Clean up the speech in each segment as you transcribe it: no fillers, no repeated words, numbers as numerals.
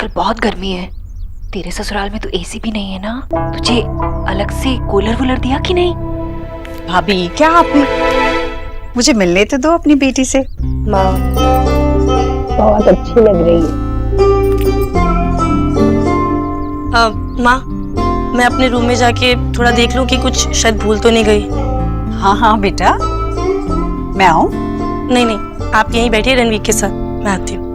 आजकल बहुत गर्मी है। तेरे ससुराल में तो एसी भी नहीं है ना? तुझे अलग से कूलर वूलर दिया कि नहीं? भाभी क्या आपने, मुझे मिलने तो दो अपनी बेटी से। माँ बहुत अच्छी लग रही है। माँ, मैं अपने रूम में जाके थोड़ा देख लूं कि कुछ शायद भूल तो नहीं गई। हाँ हाँ बेटा, मैं आऊं? नहीं नहीं, आप यहीं बैठिए रणवीर के साथ, मैं आती हूँ।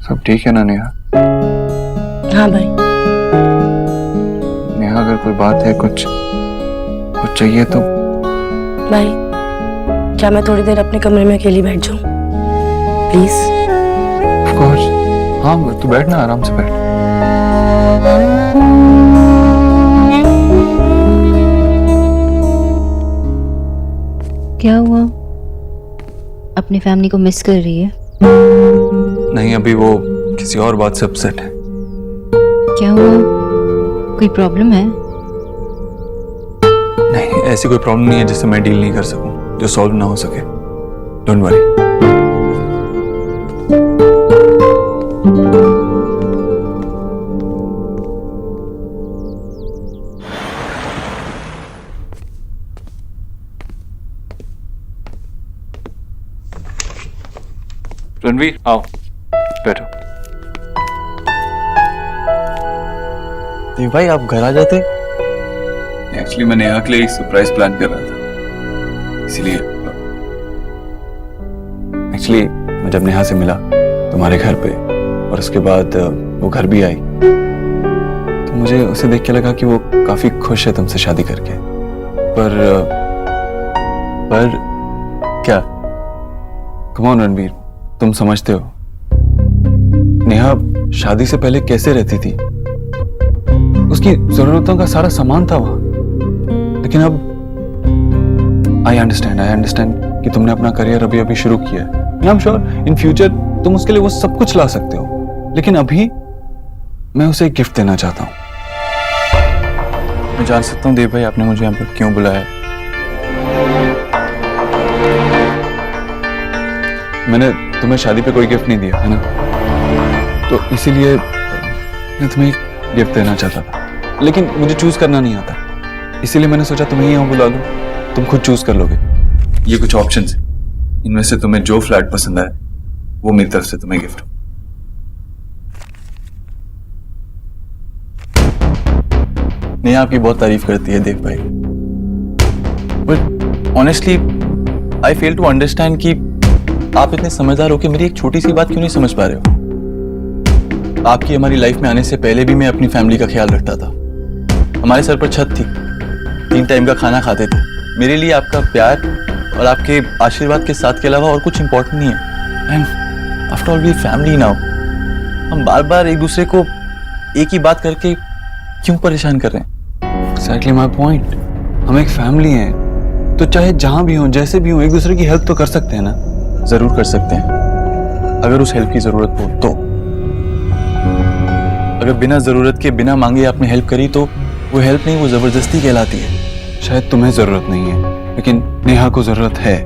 सब ठीक है ना नेहा? हाँ भाई। नेहा अगर कोई बात है, कुछ चाहिए तो? भाई, क्या मैं थोड़ी देर अपने कमरे में अकेली बैठ जाऊं प्लीज? ऑफ कोर्स, हाँ तू बैठ ना, आराम से बैठ। क्या हुआ? अपनी फैमिली को मिस कर रही है? नहीं, अभी वो किसी और बात से अपसेट है। क्या हुआ? कोई प्रॉब्लम है? नहीं, ऐसी कोई प्रॉब्लम नहीं है जिससे मैं डील नहीं कर सकूं, जो सॉल्व ना हो सके। Don't worry. रणवीर आओ, बैठो। देव भाई आप घर आ जाते। एक्चुअली मैं नेहा के लिए एक सरप्राइज प्लान कर रहा था, इसीलिए। एक्चुअली मैं जब नेहा से मिला तुम्हारे घर पे, और उसके बाद वो घर भी आई, तो मुझे उसे देख के लगा कि वो काफी खुश है तुमसे शादी करके। पर क्या? कम ऑन रणवीर, तुम समझते हो नेहा शादी से पहले कैसे रहती थी? उसकी जरूरतों का सारा सामान था वहां। लेकिन अब आई अंडरस्टैंड कि तुमने अपना करियर अभी शुरू किया है। I am sure in future तुम उसके लिए वो सब कुछ ला सकते हो, लेकिन अभी मैं उसे एक गिफ्ट देना चाहता हूं। मैं जान सकता हूं देव भाई आपने मुझे यहाँ पर क्यों बुलाया है? मैंने तुम्हें शादी पे कोई गिफ्ट नहीं दिया है ना, तो इसीलिए मैं तुम्हें एक गिफ्ट देना चाहता था, लेकिन मुझे चूज करना नहीं आता, इसीलिए मैंने सोचा तुम्हें यहाँ बुला लूं, तुम खुद चूज कर लोगे। ये कुछ ऑप्शंस हैं, इनमें से तुम्हें जो फ्लैट पसंद आए वो मेरी तरफ से तुम्हें गिफ्ट। नहीं, आपकी बहुत तारीफ करती है देव भाई, but honestly I fail to understand कि आप इतने समझदार होकर मेरी एक छोटी सी बात क्यों नहीं समझ पा रहे हो। आपकी हमारी लाइफ में आने से पहले भी मैं अपनी फैमिली का ख्याल रखता था। हमारे सर पर छत थी, 3 टाइम का खाना खाते थे। मेरे लिए आपका प्यार और आपके आशीर्वाद के साथ के अलावा और कुछ इंपॉर्टेंट नहीं है। And after all we family now. हम बार बार एक दूसरे को एक ही बात करके क्यों परेशान कर रहे हैं? Exactly my point. हम एक फैमिली हैं, तो चाहे जहां भी हो, जैसे भी हो, एक दूसरे की हेल्प तो कर सकते हैं ना। जरूर कर सकते हैं, अगर उस हेल्प की जरूरत हो तो। अगर बिना जरूरत के, बिना मांगे आपने हेल्प करी तो वो हेल्प नहीं, वो जबरदस्ती कहलाती है। शायद तुम्हें जरूरत नहीं है, लेकिन नेहा को जरूरत है।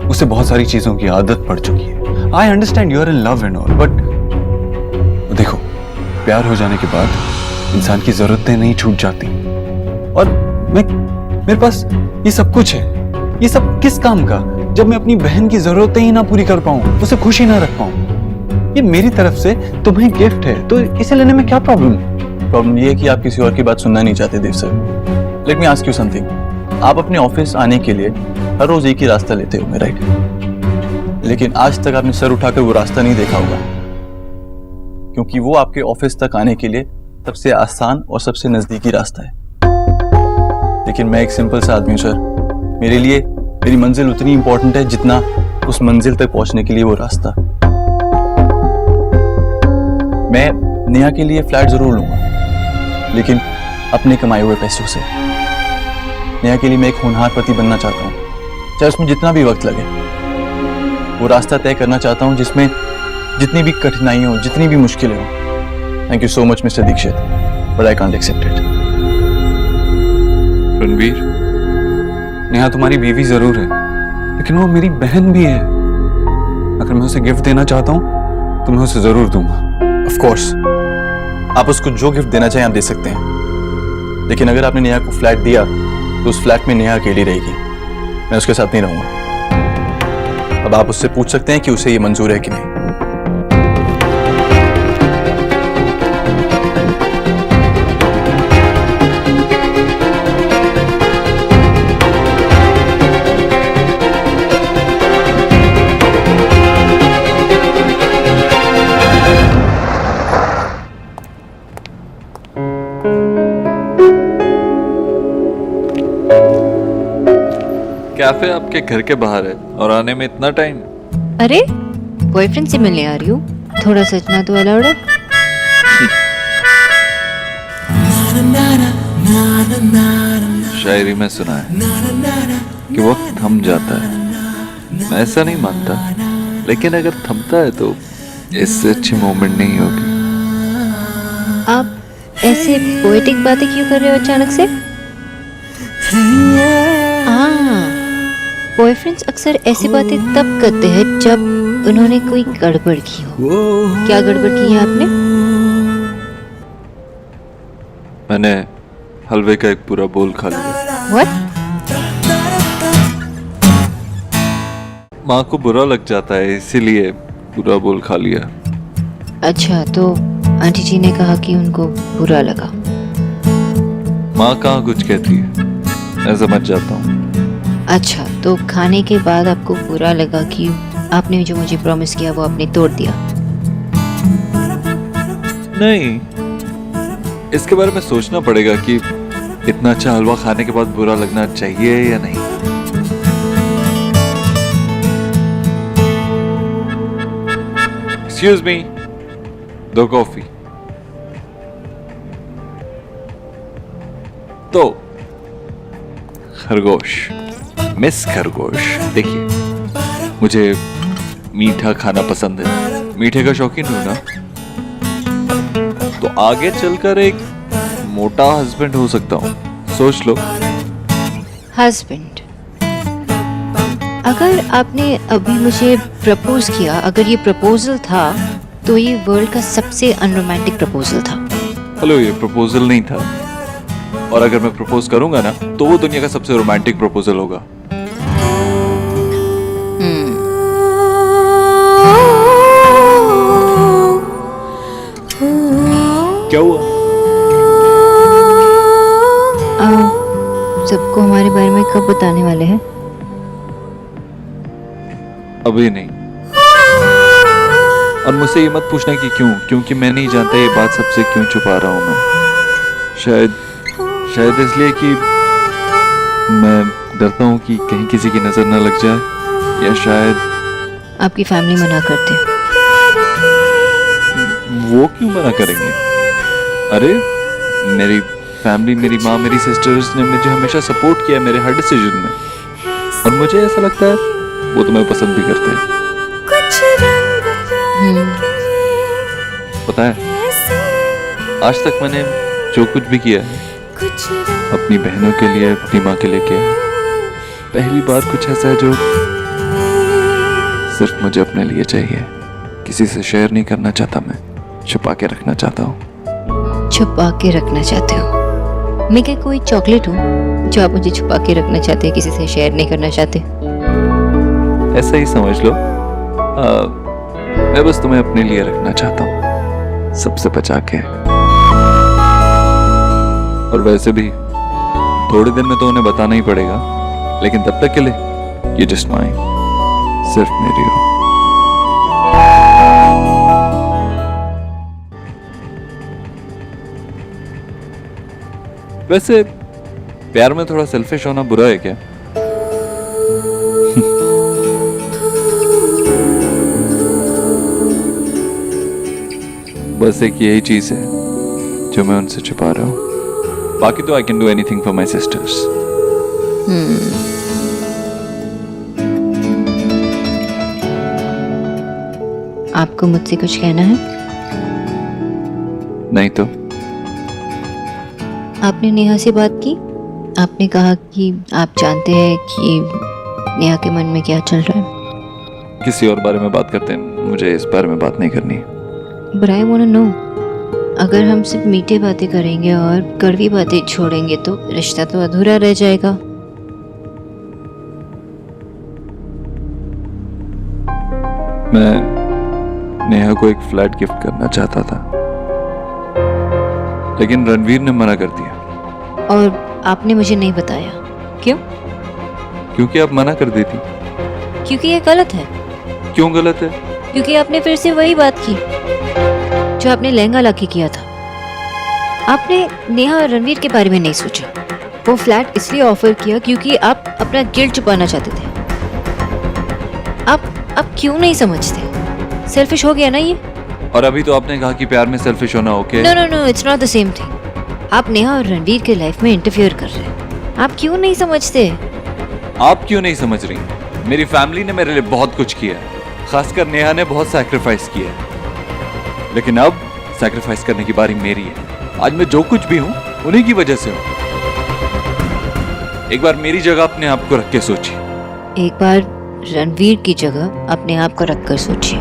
उसे बहुत सारी चीजों की आदत पड़ चुकी है। I understand you are in love and all, but देखो, प्यार हो जाने के बाद इंसान की जरूरतें नहीं छूट जाती। और मेरे पास ये सब कुछ है, ये सब किस काम का, जब मैं अपनी बहन की जरूरतें ही ना पूरी कर पाऊं, उसे खुशी ना रख पाऊं। ये मेरी तरफ से तुम्हें गिफ्ट है, तो इसे लेने में क्या प्रॉब्लम? प्रॉब्लम ये है कि आप किसी और की बात सुनना नहीं चाहते Dev sir. Let me ask you something. आप अपने ऑफिस आने के लिए हर रोज एक ही रास्ता लेते हो, राइट? लेकिन आज तक आपने सर उठाकर वो रास्ता नहीं देखा होगा, क्योंकि वो आपके ऑफिस तक आने के लिए सबसे आसान और सबसे नजदीकी रास्ता है। लेकिन मैं एक सिंपल सा आदमी हूं सर, मेरे लिए मेरी मंजिल उतनी इंपॉर्टेंट है जितना उस मंजिल तक पहुंचने के लिए वो रास्ता। मैं नेहा के लिए फ्लैट जरूर लूंगा, लेकिन अपने कमाए हुए पैसों से। नेहा के लिए मैं एक होनहार पति बनना चाहता हूँ, चाहे उसमें जितना भी वक्त लगे। वो रास्ता तय करना चाहता हूँ जिसमें जितनी भी कठिनाई हो, जितनी भी मुश्किलें हो। Thank you so much mister Dikshit, but I can't accept it. Ranveer, Neha तुम्हारी बीवी जरूर है, लेकिन वो मेरी बहन भी है। अगर मैं उसे गिफ्ट देना चाहता हूँ तो मैं उसे जरूर दूंगा। ऑफ कोर्स आप उसको जो गिफ्ट देना चाहें आप दे सकते हैं, लेकिन अगर आपने नेहा को फ्लैट दिया तो उस फ्लैट में नेहा अकेली रहेगी, मैं उसके साथ नहीं रहूंगा। अब आप उससे पूछ सकते हैं कि उसे ये मंजूर है कि नहीं। कैफे आपके घर के बाहर है और आने में इतना टाइम? अरे बॉयफ्रेंड से मिलने आ रही हूँ, थोड़ा सजना तो अलाउड है। शायरी में सुना है कि वक्त थम जाता है। मैं ऐसा नहीं मानता, लेकिन अगर थमता है तो इससे अच्छी मोमेंट नहीं होगी। आप ऐसे पोएटिक बातें क्यों कर रहे हो अचानक से? बॉयफ्रेंड्स अक्सर ऐसी बातें तब करते हैं जब उन्होंने कोई गड़बड़ की हो। क्या गड़बड़ की है आपने? मैंने हलवे का एक पूरा बोल खा लिया। What? माँ को बुरा लग जाता है, इसीलिए पूरा बोल खा लिया। अच्छा, तो आंटी जी ने कहा कि उनको बुरा लगा। माँ कहाँ कुछ कहती है, मैं समझ जाता हूँ। अच्छा, तो खाने के बाद आपको बुरा लगा कि आपने जो मुझे प्रॉमिस किया वो आपने तोड़ दिया? नहीं, इसके बारे में सोचना पड़ेगा कि इतना अच्छा हलवा खाने के बाद बुरा लगना चाहिए या नहीं। Excuse me, 2 coffee. तो खरगोश, मिस खरगोश, देखिए मुझे मीठा खाना पसंद है, मीठे का शौकीन हूं ना, तो आगे चलकर एक मोटा हस्बैंड हो सकता हूँ, सोच लो। हस्बैंड? अगर आपने अभी मुझे प्रपोज किया, अगर ये प्रपोजल था तो ये वर्ल्ड का सबसे अनरोमांटिक प्रपोजल था। हेलो, ये प्रपोजल नहीं था, और अगर मैं प्रपोज करूंगा ना तो वो दुनिया का सबसे रोमांटिक प्रपोजल होगा। क्या हुआ? सबको हमारे बारे में कब बताने वाले हैं? अभी नहीं, और मुझसे ये मत पूछना कि क्यों, क्योंकि मैं नहीं जानता ये बात सबसे क्यों छुपा रहा हूँ मैं। शायद इसलिए कि मैं डरता हूँ कि कहीं किसी की नजर न लग जाए, या शायद आपकी फैमिली मना करते हैं। वो क्यों मना करेंगे? अरे मेरी फैमिली, मेरी माँ, मेरी सिस्टर्स ने मुझे हमेशा सपोर्ट किया मेरे हर डिसीजन में, और मुझे ऐसा लगता है वो तुम्हें पसंद भी करते हैं। पता है, आज तक मैंने जो कुछ भी किया है अपनी बहनों के लिए, अपनी माँ के लिए किया। पहली बार कुछ ऐसा है जो सिर्फ मुझे अपने लिए चाहिए, किसी से शेयर नहीं करना चाहता, मैं छुपा के रखना चाहता हूँ। छुपा के रखना चाहते हो? मैं क्या कोई चॉकलेट हूँ जो आप मुझे छुपा के रखना चाहते हैं, किसी से शेयर नहीं करना चाहते? ऐसा ही समझ लो। मैं बस तुम्हें अपने लिए रखना चाहता हूँ, सबसे बचा के। और वैसे भी थोड़े दिन में तो उन्हें बताना ही पड़ेगा, लेकिन तब तक के लिए ये जस्ट माइन, सिर्फ मेरी हो। वैसे प्यार में थोड़ा सेल्फिश होना बुरा है क्या? बस एक यही चीज है जो मैं उनसे छुपा रहा हूँ। बाकी तो I can do anything for my sisters. आपको मुझसे कुछ कहना है? नहीं तो आपने नेहा से बात की? आपने कहा कि आप जानते हैं कि नेहा के मन में क्या चल रहा है। किसी और बारे में बात करते हैं, मुझे इस बारे में बात नहीं करनी। But I wanna know, अगर हम सिर्फ मीठे बातें करेंगे और कड़वी बातें छोड़ेंगे तो रिश्ता तो अधूरा रह जाएगा। मैं नेहा को एक फ्लैट गिफ्ट करना चाहता था, लेकिन रणवीर ने मना कर दिया। और आपने मुझे नहीं बताया, क्यों? क्योंकि आप मना कर देती। क्योंकि ये गलत है। क्यों गलत है? क्योंकि आपने फिर से वही बात की जो आपने लहंगा लाके किया था। आपने नेहा और रणवीर के बारे में नहीं सोचा। वो फ्लैट इसलिए ऑफर किया क्योंकि आप अपना गिल्ट छुपाना चाहते थे। आप क्यों नहीं समझते? सेल्फिश हो गया ना ये। और अभी तो आपने कहा कि प्यार में सेल्फिश होना okay. No no no, it's not the same thing. आप नेहा और रणवीर के लाइफ में इंटरफियर कर रहे हैं। आप क्यों नहीं समझते? आप क्यों नहीं समझ रही? मेरी फैमिली ने मेरे लिए बहुत कुछ किया है, खासकर नेहा ने बहुत सैक्रिफाइस किया है। लेकिन अब सैक्रिफाइस करने की बारी मेरी है। आज मैं जो कुछ भी हूँ उन्हीं की वजह से हूँ। एक बार मेरी जगह अपने आप को रख के सोचिए। एक बार रणवीर की जगह अपने आप को रखकर सोचिए।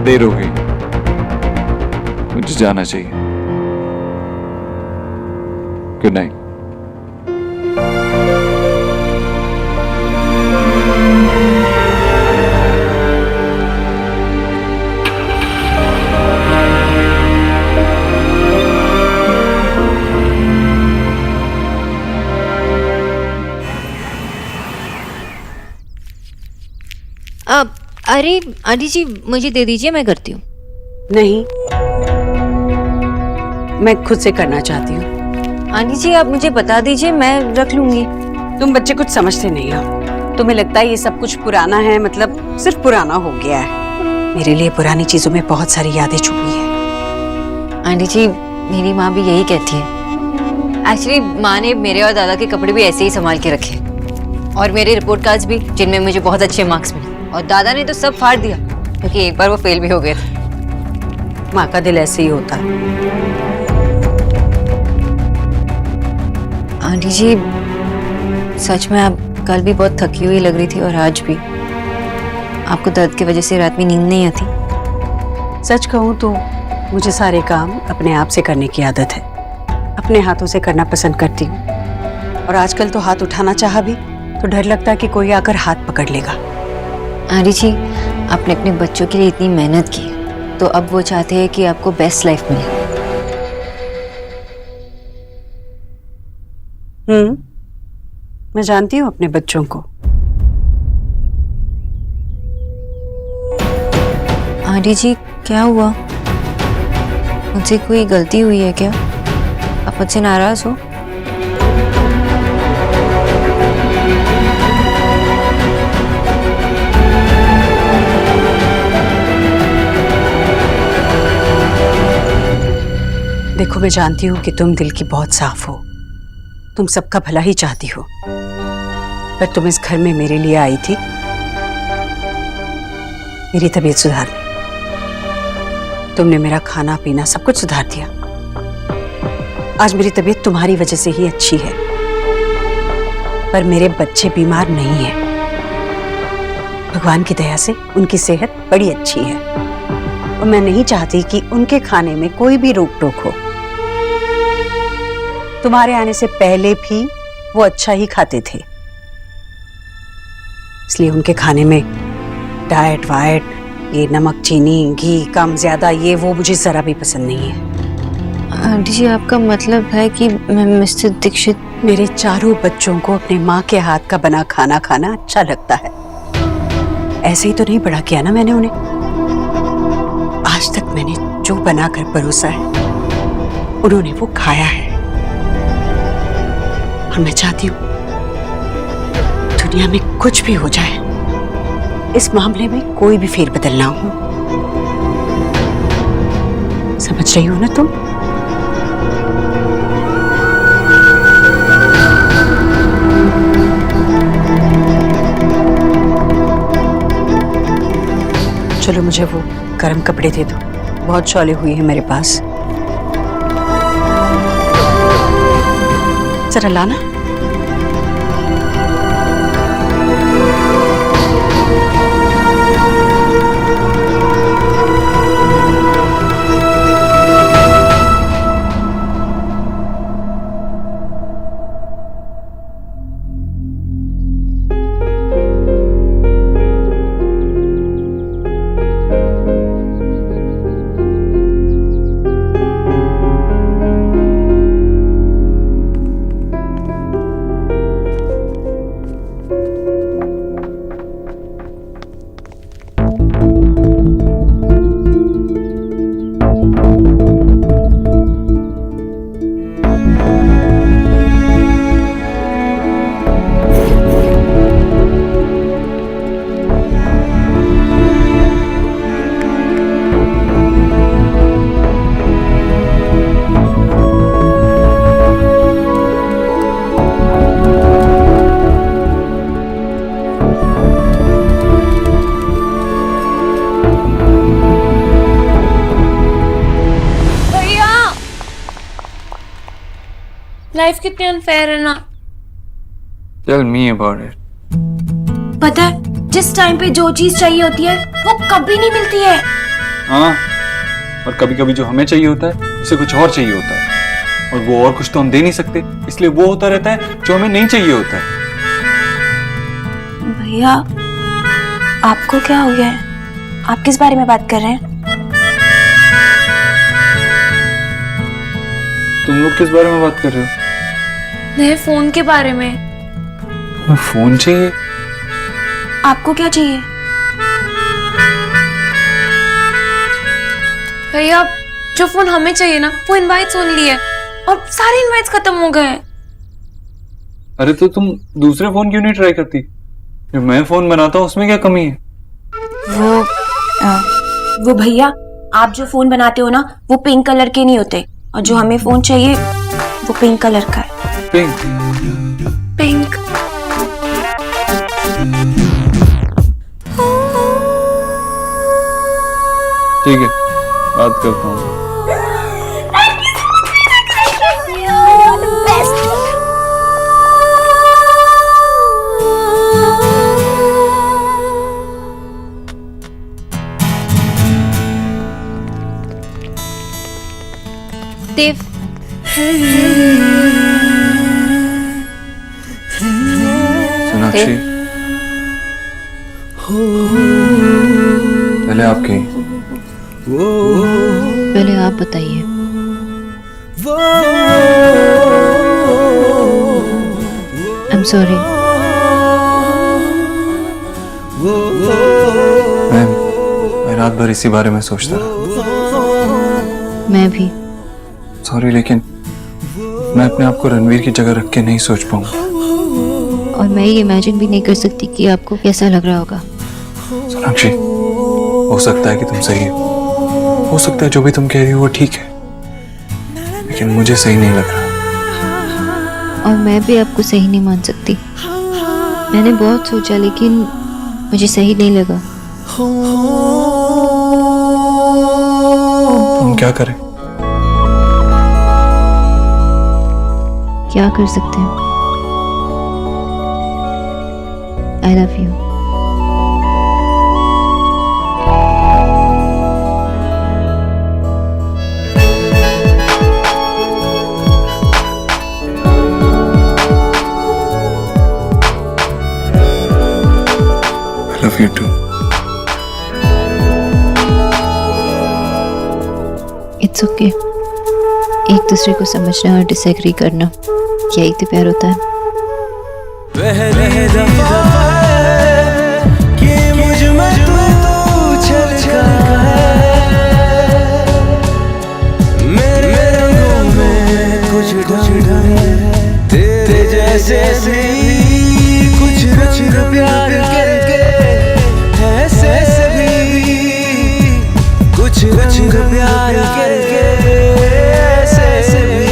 देर हो गई, मुझे जाना चाहिए। Good night. अरे आंटी जी, मुझे दे दीजिए, मैं करती हूँ। नहीं, मैं खुद से करना चाहती हूँ। आंटी जी आप मुझे बता दीजिए, मैं रख लूंगी। तुम बच्चे कुछ समझते नहीं हो। तुम्हें लगता है ये सब कुछ पुराना है, मतलब सिर्फ पुराना हो गया है। मेरे लिए पुरानी चीजों में बहुत सारी यादें छुपी है। आंटी जी मेरी माँ भी यही कहती है। एक्चुअली माँ ने मेरे और दादा के कपड़े भी ऐसे ही संभाल के रखे, और मेरे रिपोर्ट कार्ड्स भी, जिनमें मुझे बहुत अच्छे मार्क्स मिले। और दादा ने तो सब फाड़ दिया क्योंकि एक बार वो फेल भी हो गए थे। माँ का दिल ऐसे ही होता है। आंटी जी सच में आप कल भी बहुत थकी हुई लग रही थी, और आज भी। आपको दर्द की वजह से रात में नींद नहीं आती? सच कहूँ तो मुझे सारे काम अपने आप से करने की आदत है। अपने हाथों से करना पसंद करती हूँ। और आजकल तो हाथ उठाना चाहा भी तो डर लगता है कि कोई आकर हाथ पकड़ लेगा। आंटी जी आपने अपने बच्चों के लिए इतनी मेहनत की, तो अब वो चाहते हैं कि आपको बेस्ट लाइफ मिले। मैं जानती हूँ अपने बच्चों को। आंटी जी क्या हुआ? मुझसे कोई गलती हुई है क्या? आप मुझसे नाराज हो? देखो, मैं जानती हूँ कि तुम दिल की बहुत साफ हो। तुम सबका भला ही चाहती हो। पर तुम इस घर में मेरे लिए आई थी मेरी तबीयत सुधारने। तुमने मेरा खाना पीना सब कुछ सुधार दिया। आज मेरी तबीयत तुम्हारी वजह से ही अच्छी है। पर मेरे बच्चे बीमार नहीं हैं। भगवान की दया से उनकी सेहत बड़ी अच्छी है, और मैं नहीं चाहती कि उनके खाने में कोई भी रोक टोक हो। तुम्हारे आने से पहले भी वो अच्छा ही खाते थे, इसलिए उनके खाने में डाइट वाइट, ये नमक चीनी घी कम ज्यादा, ये वो मुझे जरा भी पसंद नहीं है। आंटी जी आपका मतलब है कि मैं मिस्टर दीक्षित? मेरे चारों बच्चों को अपने माँ के हाथ का बना खाना खाना अच्छा लगता है। ऐसे ही तो नहीं बड़ा किया ना मैंने उन्हें। आज तक मैंने जो बनाकर परोसा है उन्होंने वो खाया है। और मैं चाहती हूं दुनिया में कुछ भी हो जाए, इस मामले में कोई भी फेरबदल ना हो। समझ रही हो ना तुम? चलो मुझे वो गर्म कपड़े दे दो, बहुत शॉलें हुई है मेरे पास। जरा लाना। लाइफ कितनी अनफेयर है ना। Tell me about it. पता है जिस टाइम पे जो चीज चाहिए होती है वो कभी नहीं मिलती है। हाँ, और कभी कभी जो हमें चाहिए होता है उसे कुछ और चाहिए होता है, और वो और कुछ तो हम दे नहीं सकते, इसलिए वो होता रहता है जो हमें नहीं चाहिए होता है। भैया आपको क्या हो गया है? आप किस बारे में बात कर रहे हैं? तुम लोग किस बारे में बात कर रहे हो? नए फोन के बारे में। तुम्हें फोन चाहिए? आपको क्या चाहिए? भैया जो फोन हमें चाहिए ना वो इनवाइट्स ओनली है, और सारे इनवाइट्स खत्म हो गए हैं। अरे तो तुम दूसरे फोन क्यों नहीं ट्राई करती? जो मैं फोन बनाता हूँ उसमें क्या कमी है? वो भैया आप जो फोन बनाते हो ना वो पिंक कलर के नहीं होते, और जो हमें फोन चाहिए वो पिंक कलर का है। पिंक? पिंक। ठीक है, बात करता हूँ। देव, सोनाक्षी, पहले आप कहीं। पहले आप बताइए। I am sorry. मैं रात भर इसी बारे में सोचता रहा। मैं भी। सॉरी, लेकिन मैं अपने आप को रणवीर की जगह रख के नहीं सोच पाऊंगा। और मैं ये इमेजिन भी नहीं कर सकती कि आपको कैसा लग रहा होगा। सोनाक्षी, हो सकता है कि तुम सही हो सकता है जो भी तुम कह रही हो वो ठीक है, लेकिन मुझे सही नहीं लग रहा। और मैं भी आपको सही नहीं मान सकती। मैंने बहुत सोचा लेकिन मुझे सही नहीं लगा। हम क्या करें? क्या कर सकते हैं? I love you. I love you too. It's okay. एक दूसरे को समझना और डिसएग्री करना, यही तो प्यार होता है। पहली दफा कि मुझ में रंग प्यार के ऐसे भी।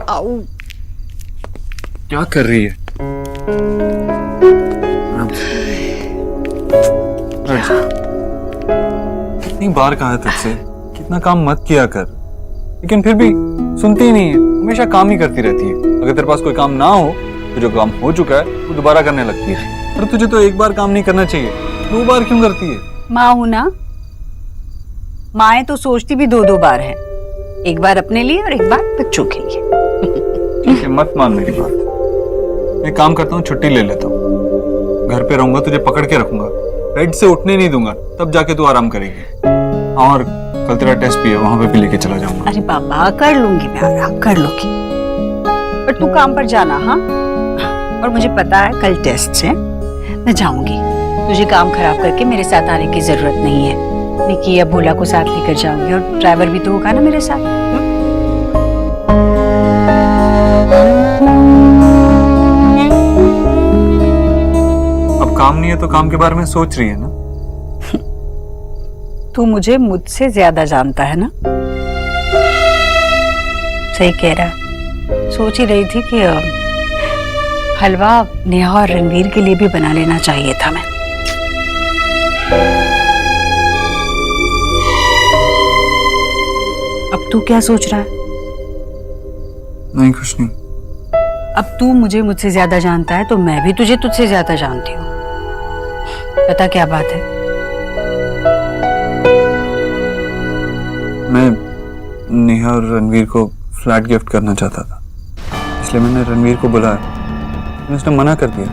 आओ, क्या कर रही है? कितनी बार कहा है तुझसे कितना काम मत किया कर, लेकिन फिर भी सुनती ही नहीं है, हमेशा काम ही करती रहती है। अगर तेरे पास कोई काम ना हो तो जो काम हो चुका है वो दोबारा करने लगती है। और तुझे तो एक बार काम नहीं करना चाहिए, 2 बार क्यों करती है? माँ हूं ना, माएँ तो सोचती भी 2-2 बार है, एक बार अपने लिए और एक बार बच्चों के लिए। ठीक है, मत मान मेरी बात। मैं काम करता हूँ, छुट्टी ले लेता हूँ, घर पे रहूंगा, तुझे पकड़ के रखूंगा, बेड से उठने नहीं दूंगा, तब जाके तू आराम करेगी। और कल तेरा टेस्ट भी है, वहां पे भी लेके चला जाऊंगा। अरे बाबा कर लूंगी मैं आराम, कर लूंगी, पर तू काम पर जाना। हाँ, और मुझे पता है कल टेस्ट है, मैं जाऊंगी। तुझे काम खराब करके मेरे साथ आने की जरूरत नहीं है। निकी या भोला को साथ लेकर जाऊंगी, और ड्राइवर भी तो होगा ना मेरे साथ। अब काम नहीं है तो काम के बारे में सोच रही है ना? तू मुझे मुझसे ज्यादा जानता है ना। सही कह रहा। सोच ही रही थी कि हलवा नेहा और रणवीर के लिए भी बना लेना चाहिए था। मैं अब तू क्या सोच रहा है? नहीं, कुछ नहीं। अब तू मुझसे ज्यादा जानता है तो मैं भी तुझे तुझसे ज्यादा जानती हूँ। पता क्या बात है? मैं नेहा और रणवीर को फ्लैट गिफ्ट करना चाहता था, इसलिए मैंने रणवीर को बुलाया, लेकिन उसने मना कर दिया।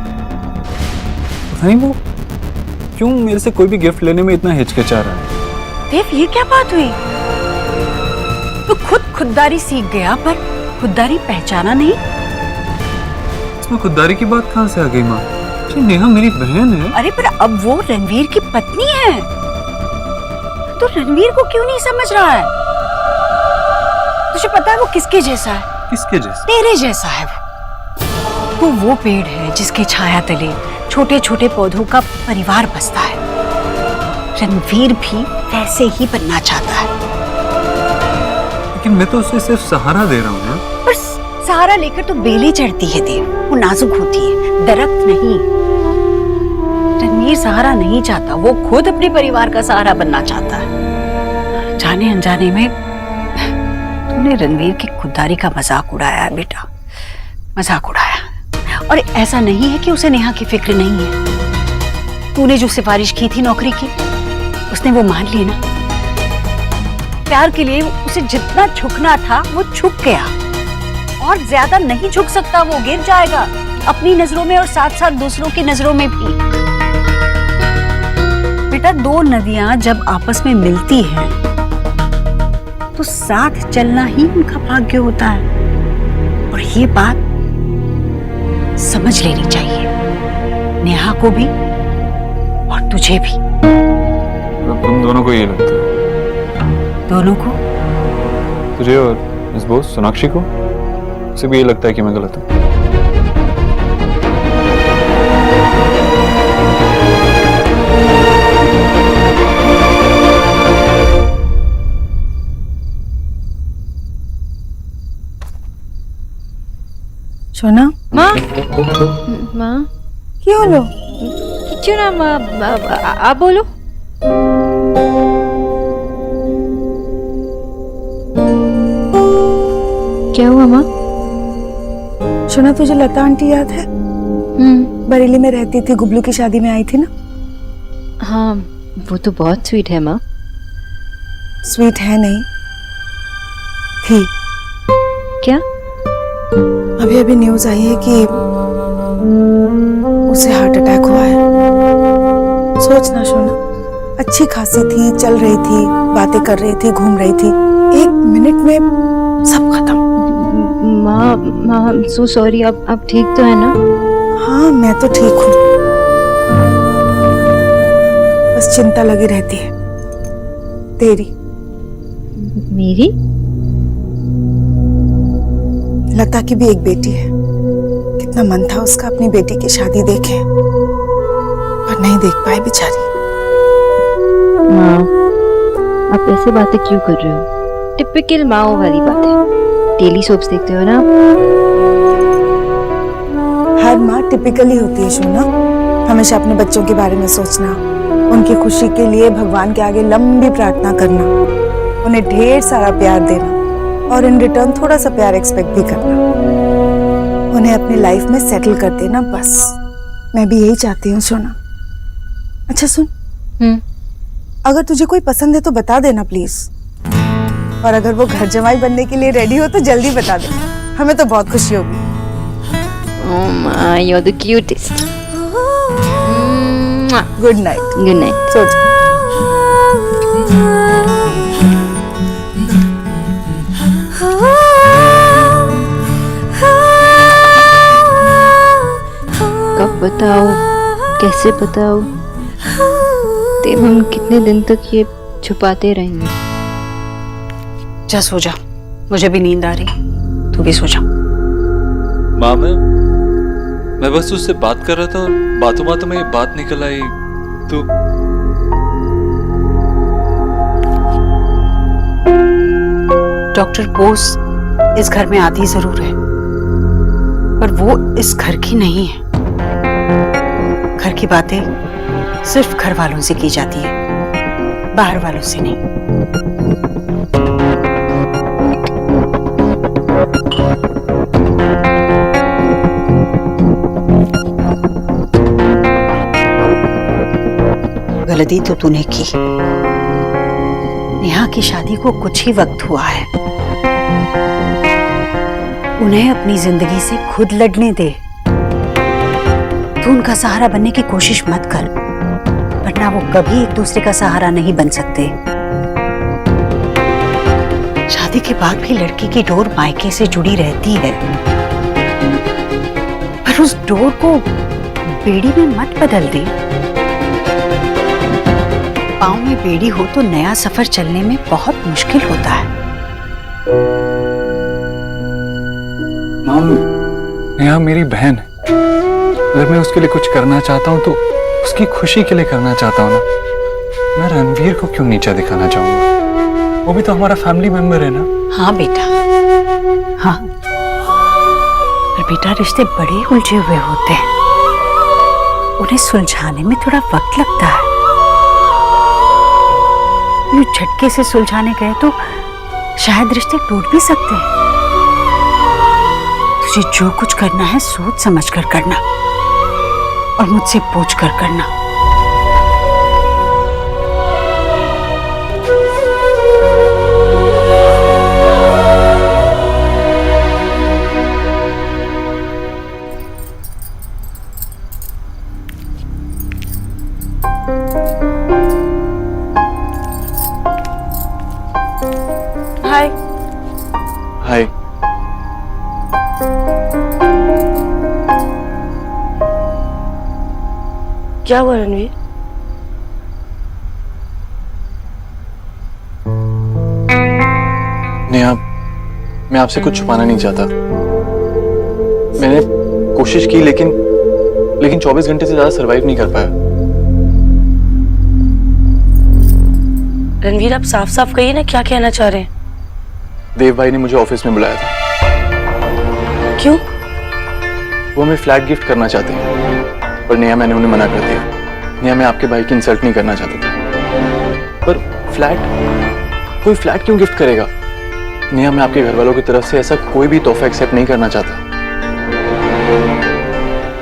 पता नहीं वो क्यों मेरे से कोई भी गिफ्ट लेने में इतना हिचकिचा रहा है। देव, ये क्या बात हुई? तू खुददारी सीख गया पर खुददारी पहचाना नहीं। इसमें खुददारी की बात कहाँ से आ गई माँ? नेहा मेरी बहन है। अरे पर अब वो रणवीर की पत्नी है, तो रणवीर को क्यों नहीं समझ रहा है? तुझे पता है वो किसके जैसा है? किसके जैसा? तेरे जैसा है वो। तो वो पेड़ है जिसके छाया तले छोटे छोटे पौधों का परिवार बसता है। रणवीर भी वैसे ही बनना चाहता है। लेकिन मैं तो उसे सिर्फ सहारा दे रहा हूँ ना। पर सहारा लेकर तो बेलें चढ़ती है देव, वो नाजुक होती है, दरख्त नहीं। रणवीर सहारा नहीं चाहता, वो खुद अपने परिवार का सहारा बनना चाहता है। जाने अनजाने में तूने रणवीर की खुददारी का मजाक उड़ाया है बेटा, मजाक उड़ाया। और ऐसा नहीं है कि उसे नेहा की फिक्र नहीं है। तूने जो सिफारिश की थी नौकरी की, उसने वो मान ली ना। प्यार के लिए उसे जितना झुकना था वो झुक गया, और ज्यादा नहीं झुक सकता, वो गिर जाएगा अपनी नजरों में और साथ साथ दूसरों की नजरों में भी। बेटा, 2 नदियां जब आपस में मिलती हैं तो साथ चलना ही उनका भाग्य होता है। और ये बात समझ लेनी चाहिए, नेहा को भी और तुझे भी। तो तुम दोनों को ये लगता है? दोनों को? तुझे और इस बोस सोनाक्षी को? उसे भी ये लगता है कि मैं गलत हूँ। সোনা মা মা কি হলো? কিছু না মা, आप बोलो। क्या हुआ माँ? सोना, तुझे लता आंटी याद है? बरेली में रहती थी, गुबलू की शादी में आई थी ना। हाँ, वो तो बहुत स्वीट है माँ। स्वीट है नहीं थी। क्या? अभी अभी न्यूज आई है कि उसे हार्ट अटैक हुआ है। सोचना सोना, अच्छी खासी थी, चल रही थी, बातें कर रही थी, घूम रही थी, 1 मिनट में सब खत्म। माँ माँ, सो सॉरी। आप ठीक तो है ना? हाँ, मैं तो ठीक हूँ, बस चिंता लगी रहती है तेरी। मेरी? लता की भी एक बेटी है, कितना मन था उसका अपनी बेटी की शादी देखे, पर नहीं देख पाए बेचारी। माँ, आप ऐसे बातें क्यों कर रहे हो? टिपिकल माओ वाली बातें। डेली सोप्स देखते हो ना? हर माँ टिपिकली होती है सोना, हमेशा अपने बच्चों के बारे में सोचना, उनकी खुशी के लिए भगवान के आगे लंबी प्रार्थना करना, उन्हें ढेर सारा प्यार देना और इन रिटर्न थोड़ा सा प्यार एक्सपेक्ट भी करना, उन्हें अपनी लाइफ में सेटल कर देना, बस। मैं भी यही चाहती हूँ सोना। अच्छा सुन, अगर तुझे कोई पसंद है तो बता देना प्लीज, और अगर वो घर जमाई बनने के लिए रेडी हो तो जल्दी बता दे, हमें तो बहुत खुशी होगी। Oh my, you're the cutest. Good night. Good night. सो जा। कब बताओ, कैसे बताओ, देव हम कितने दिन तक ये छुपाते रहेंगे? जा सो जा, मुझे भी नींद आ रही, तू भी सो जा। माँ, मैं बस उससे बात कर रहा था और बातों बातों में ये बात निकल आई तो डॉक्टर बोस इस घर में आती जरूर है, पर वो इस घर की नहीं है। घर की बातें सिर्फ घर वालों से की जाती है, बाहर वालों से नहीं। गलती तो तूने की। नेहा की शादी को कुछ ही वक्त हुआ है, उन्हें अपनी जिंदगी से खुद लड़ने दे। तू उनका सहारा बनने की कोशिश मत कर, वरना वो कभी एक दूसरे का सहारा नहीं बन सकते। शादी के बाद भी लड़की की डोर मायके से जुड़ी रहती है, पर उस डोर को बेड़ी में मत बदल दे। पाँव में बेड़ी हो तो नया सफर चलने में बहुत मुश्किल होता है। माम, नेहा मेरी बहन है। अगर मैं उसके लिए कुछ करना चाहता हूँ तो उसकी खुशी के लिए करना चाहता हूँ ना। मैं रणवीर को क्यों नीचा दिखाना चाहूंगा? वो भी तो हमारा फैमिली मेंबर है ना। हाँ बेटा, हाँ, पर बेटा रिश्ते बड़े उलझे हुए होते हैं, उन्हें सुलझाने में थोड़ा वक्त लगता है। यूं झटके से सुलझाने गए तो शायद रिश्ते टूट भी सकते हैं। तुझे जो कुछ करना है सोच समझ कर करना, और मुझसे पूछ कर करना। हाय। हाय। क्या हुआ रणवीर? नेहा, मैं आपसे कुछ छुपाना नहीं चाहता। मैंने कोशिश की लेकिन 24 घंटे से ज्यादा सरवाइव नहीं कर पाया। रणवीर, आप साफ साफ कहिए ना, क्या कहना चाह रहे हैं? देव भाई ने मुझे ऑफिस में बुलाया था। क्यों? वो हमें फ्लैट गिफ्ट करना चाहते हैं, पर नेहा मैंने उन्हें मना कर दिया। नेहा, मैं आपके भाई की इंसल्ट नहीं करना चाहता था, पर कोई फ्लैट क्यों गिफ्ट करेगा? नेहा, मैं आपके घर वालों की तरफ से ऐसा कोई भी तोहफा एक्सेप्ट नहीं करना चाहता।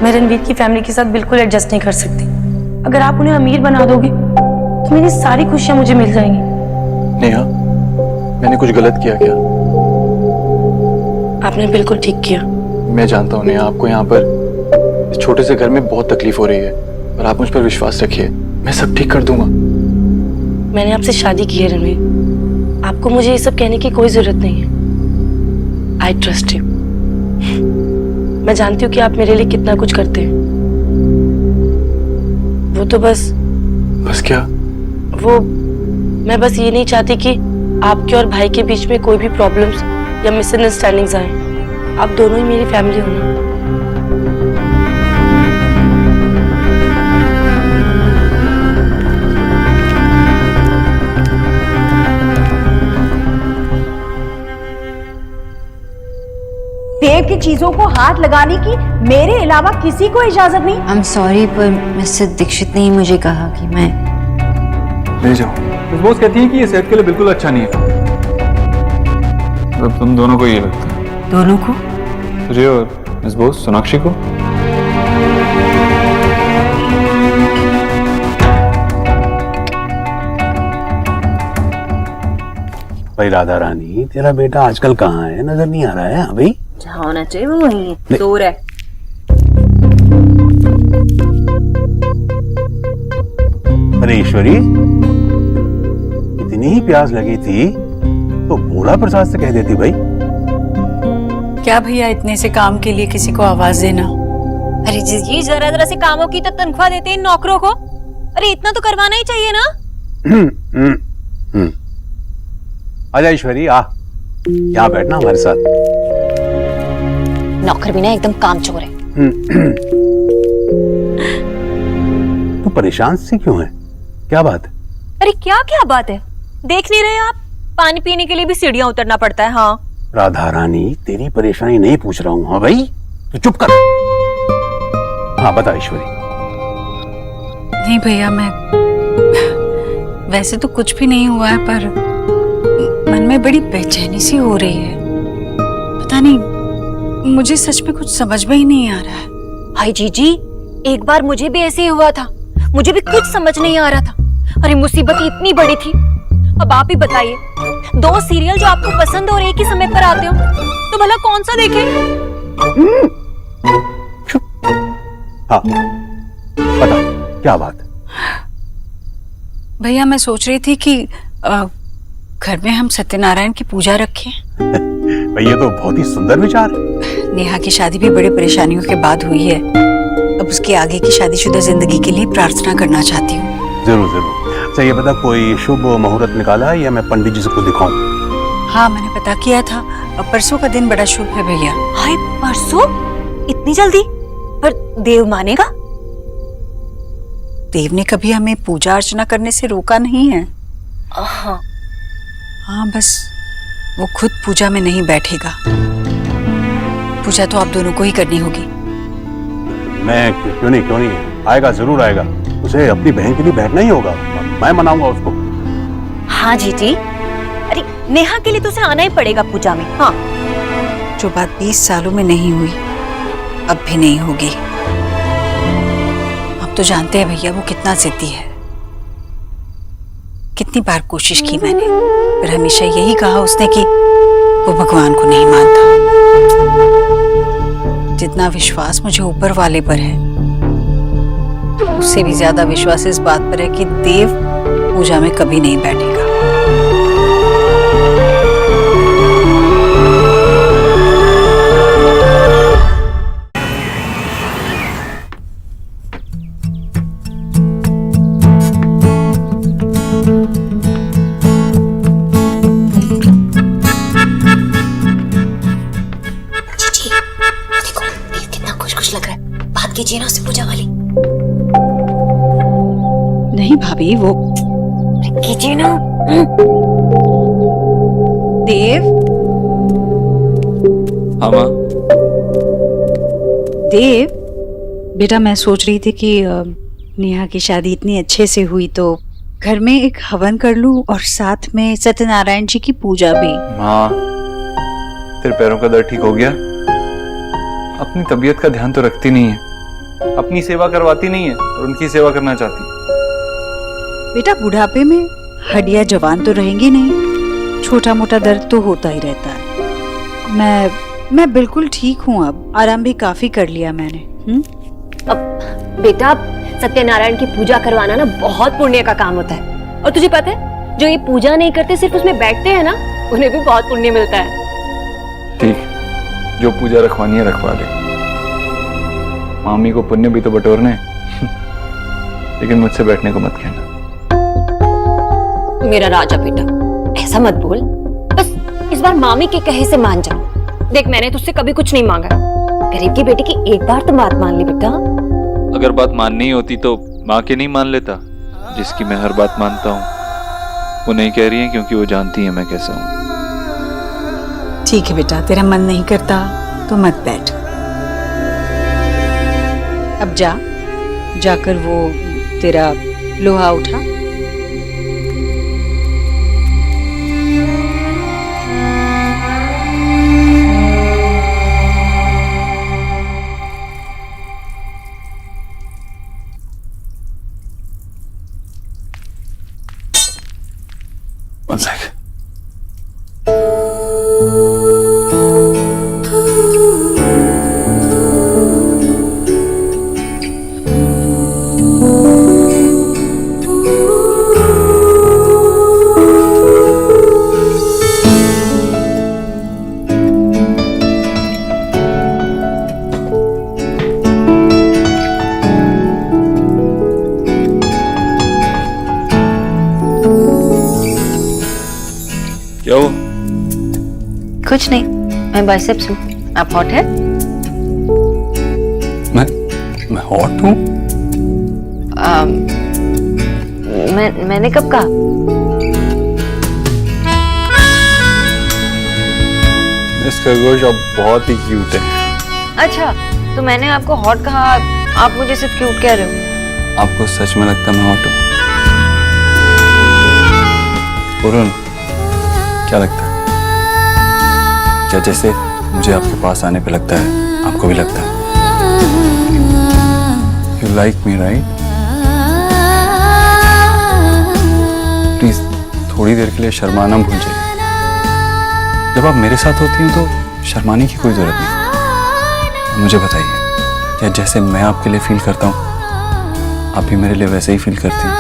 मैं रणवीर की फैमिली के साथ बिल्कुल एडजस्ट नहीं कर सकती। अगर आप उन्हें अमीर बना दोगे तो मेरी सारी खुशियां मुझे मिल जाएंगी। नेहा, मैंने कुछ गलत किया क्या? आपने बिल्कुल ठीक किया। मैं जानता हूँ नेहा, आपको यहाँ पर इस छोटे से घर में बहुत तकलीफ हो रही है, पर आप मुझ पर विश्वास रखिए, मैं सब ठीक कर दूंगा। मैंने आपसे शादी की है रणवीर, आपको मुझे ये सब कहने की कोई जरूरत नहीं है। I trust you. मैं जानती हूँ कि आप मेरे लिए कितना कुछ करते हैं। वो तो बस क्या? मैं बस ये नहीं चाहती कि आपके और भाई के बीच में कोई भी प्रॉब्लम्स या मिसअंडरस्टैंडिंग्स आए। आप दोनों ही मेरी फैमिली हो ना। देव की चीजों को हाथ लगाने की मेरे अलावा किसी को इजाजत नहीं। आई एम सॉरी, पर मिसेस दीक्षित ने ही मुझे कहा कि मैं ले जाओ। मिस बोस कहती हैं कि ये सेहत के लिए बिल्कुल अच्छा नहीं है। अब तुम दोनों को ये लगता है? दोनों को? तुझे और मिस बोस, सोनाक्षी को? भाई राधा रानी, तेरा बेटा आजकल कहाँ है? नजर नहीं आ रहा है। हाँ भाई, जहाँ होना चाहिए वो वहीं है, दूर है। अरे ईश्वरी, इतनी ही प्यास लगी थी तो भोला प्रसाद से कह देती भाई। क्या भैया, इतने से काम के लिए किसी को आवाज देना? अरे जी, जरा जरा से कामों की तो तनख्वाह देते हैं नौकरों को। अरे इतना तो करवाना ही चाहिए ना। आजा ईश्वरी, आ यहाँ बैठना हमारे साथ। नौकर भी ना एकदम कामचोर है। तू परेशान सी क्यों है? क्या बात है? अरे क्या क्या बात है, देख नहीं रहे आप? पानी पीने के लिए भी सीढ़ियां उतरना पड़ता है। हाँ राधा रानी, तेरी परेशानी नहीं पूछ रहा हूँ। हाँ भाई, तू चुप कर। हाँ बता ईश्वरी। नहीं भैया, मैं वैसे तो कुछ भी नहीं हुआ है, पर मन में बड़ी बेचैनी सी हो रही है। पता नहीं, मुझे सच में कुछ समझ में ही नहीं आ रहा है। हाय जीजी, एक बार मुझे भी ऐसे ही हुआ था। मुझे भी कुछ समझ नहीं आ रहा था। अरे मुसीबत इतनी बड़ी थी। अब आप ही बताइए, 2 सीरियल जो आपको पसंद और एक ही समय पर आते हो, तो भला कौन सा देखें? हाँ बता, क्या बात? भैया, मैं सोच रही थी कि घर में हम सत्यनारायण की पूजा रखें। भाई ये तो बहुत ही सुंदर विचार है। नेहा की शादी भी बड़ी परेशानियों के बाद हुई है। अब उसकी आगे की शादीशुदा जिंदगी के लिए प्रार्थना करना चाहती हूँ। जरूर जरूर। अच्छा ये बता, कोई शुभ मुहूर्त निकाला है या मैं पंडित जी से को दिखाऊं? हाँ, मैंने पता किया था। परसों का दिन बड़ा शुभ है भैया। हाय परसों? इतनी जल्दी? पर देव मानेगा? देव ने कभी हमें पूजा अर्चना करने से रोका नहीं है। हाँ, बस वो खुद पूजा में नहीं बैठेगा। पूजा तो आप दोनों को ही करनी होगी। मैं क्यों नहीं आएगा, जरूर आएगा। उसे अपनी बहन के लिए बैठना ही होगा। मैं मनाऊंगा उसको। हाँ जीजी, अरे नेहा के लिए तो उसे आना ही पड़ेगा पूजा में। हाँ, जो बात 20 सालों में नहीं हुई, अब भी नहीं होगी। अब तो जानते हैं भैया वो कितना जिद्दी है। कितनी बार कोशिश की मैंने, पर हमेशा यही कहा उसने कि वो भगवान को नहीं मानता। जितना विश्वास मुझे ऊपर वाले पर है, उससे भी ज्यादा विश्वास इस बात पर है कि देव पूजा में कभी नहीं बैठेगा। कीजिए ना उससे पूजा वाली। नहीं भाभी, वो कीजिए ना। देव, हाँ माँ। देव बेटा, मैं सोच रही थी कि नेहा की शादी इतनी अच्छे से हुई तो घर में एक हवन कर लूं और साथ में सत्यनारायण जी की पूजा भी। माँ, तेरे पैरों का दर्द ठीक हो गया? अपनी तबीयत का ध्यान तो रखती नहीं है, अपनी सेवा करवाती नहीं है और उनकी सेवा करना चाहती। बेटा, बुढ़ापे में हड्डियां जवान तो रहेंगी नहीं, छोटा मोटा दर्द तो होता ही रहता है। मैं बिल्कुल ठीक हूँ। अब आराम भी काफी कर लिया मैंने। अब बेटा, सत्यनारायण की पूजा करवाना ना बहुत पुण्य का काम होता है। और तुझे पता है, जो ये पूजा नहीं करते सिर्फ उसमें बैठते हैं ना, उन्हें भी बहुत पुण्य मिलता है। ठीक, जो पूजा रखवानी है रखवा ले। मामी को पुण्य भी तो बटोरने लेकिन मुझसे बैठने को मत कहना। मेरा राजा बेटा, ऐसा मत बोल। बस इस बार मामी के कहे से मान जा। देख, मैंने तुझसे कभी कुछ नहीं मांगा, गरीब की बेटी की एक बार तो बात मान ली बेटा। अगर बात माननी ही होती तो माँ के नहीं मान लेता। जिसकी मैं हर बात मानता हूँ वो नहीं कह रही है क्योंकि वो जानती है मैं कैसा हूँ। ठीक है बेटा, तेरा मन नहीं करता तो मत बैठ। अब जाकर वो तेरा लोहा उठा। One sec. क्या हुआ? कुछ नहीं, मैं बाइसेप्स हूँ। आप हॉट है? मैं हॉट हूँ? मैंने कब कहा? मिस खरगोश आप बहुत ही क्यूट है। अच्छा, तो मैंने आपको हॉट कहा, आप मुझे सिर्फ क्यूट कह रहे हो? आपको सच में लगता मैं हॉट हूँ? पूरन, क्या लगता है? क्या जैसे मुझे आपके पास आने पे लगता है आपको भी लगता है? You like me, right? Please थोड़ी देर के लिए शर्माना भूल जाइए। जब आप मेरे साथ होती हैं तो शर्माने की कोई जरूरत नहीं। मुझे बताइए, क्या जैसे मैं आपके लिए फील करता हूँ आप भी मेरे लिए वैसे ही फील करती हैं?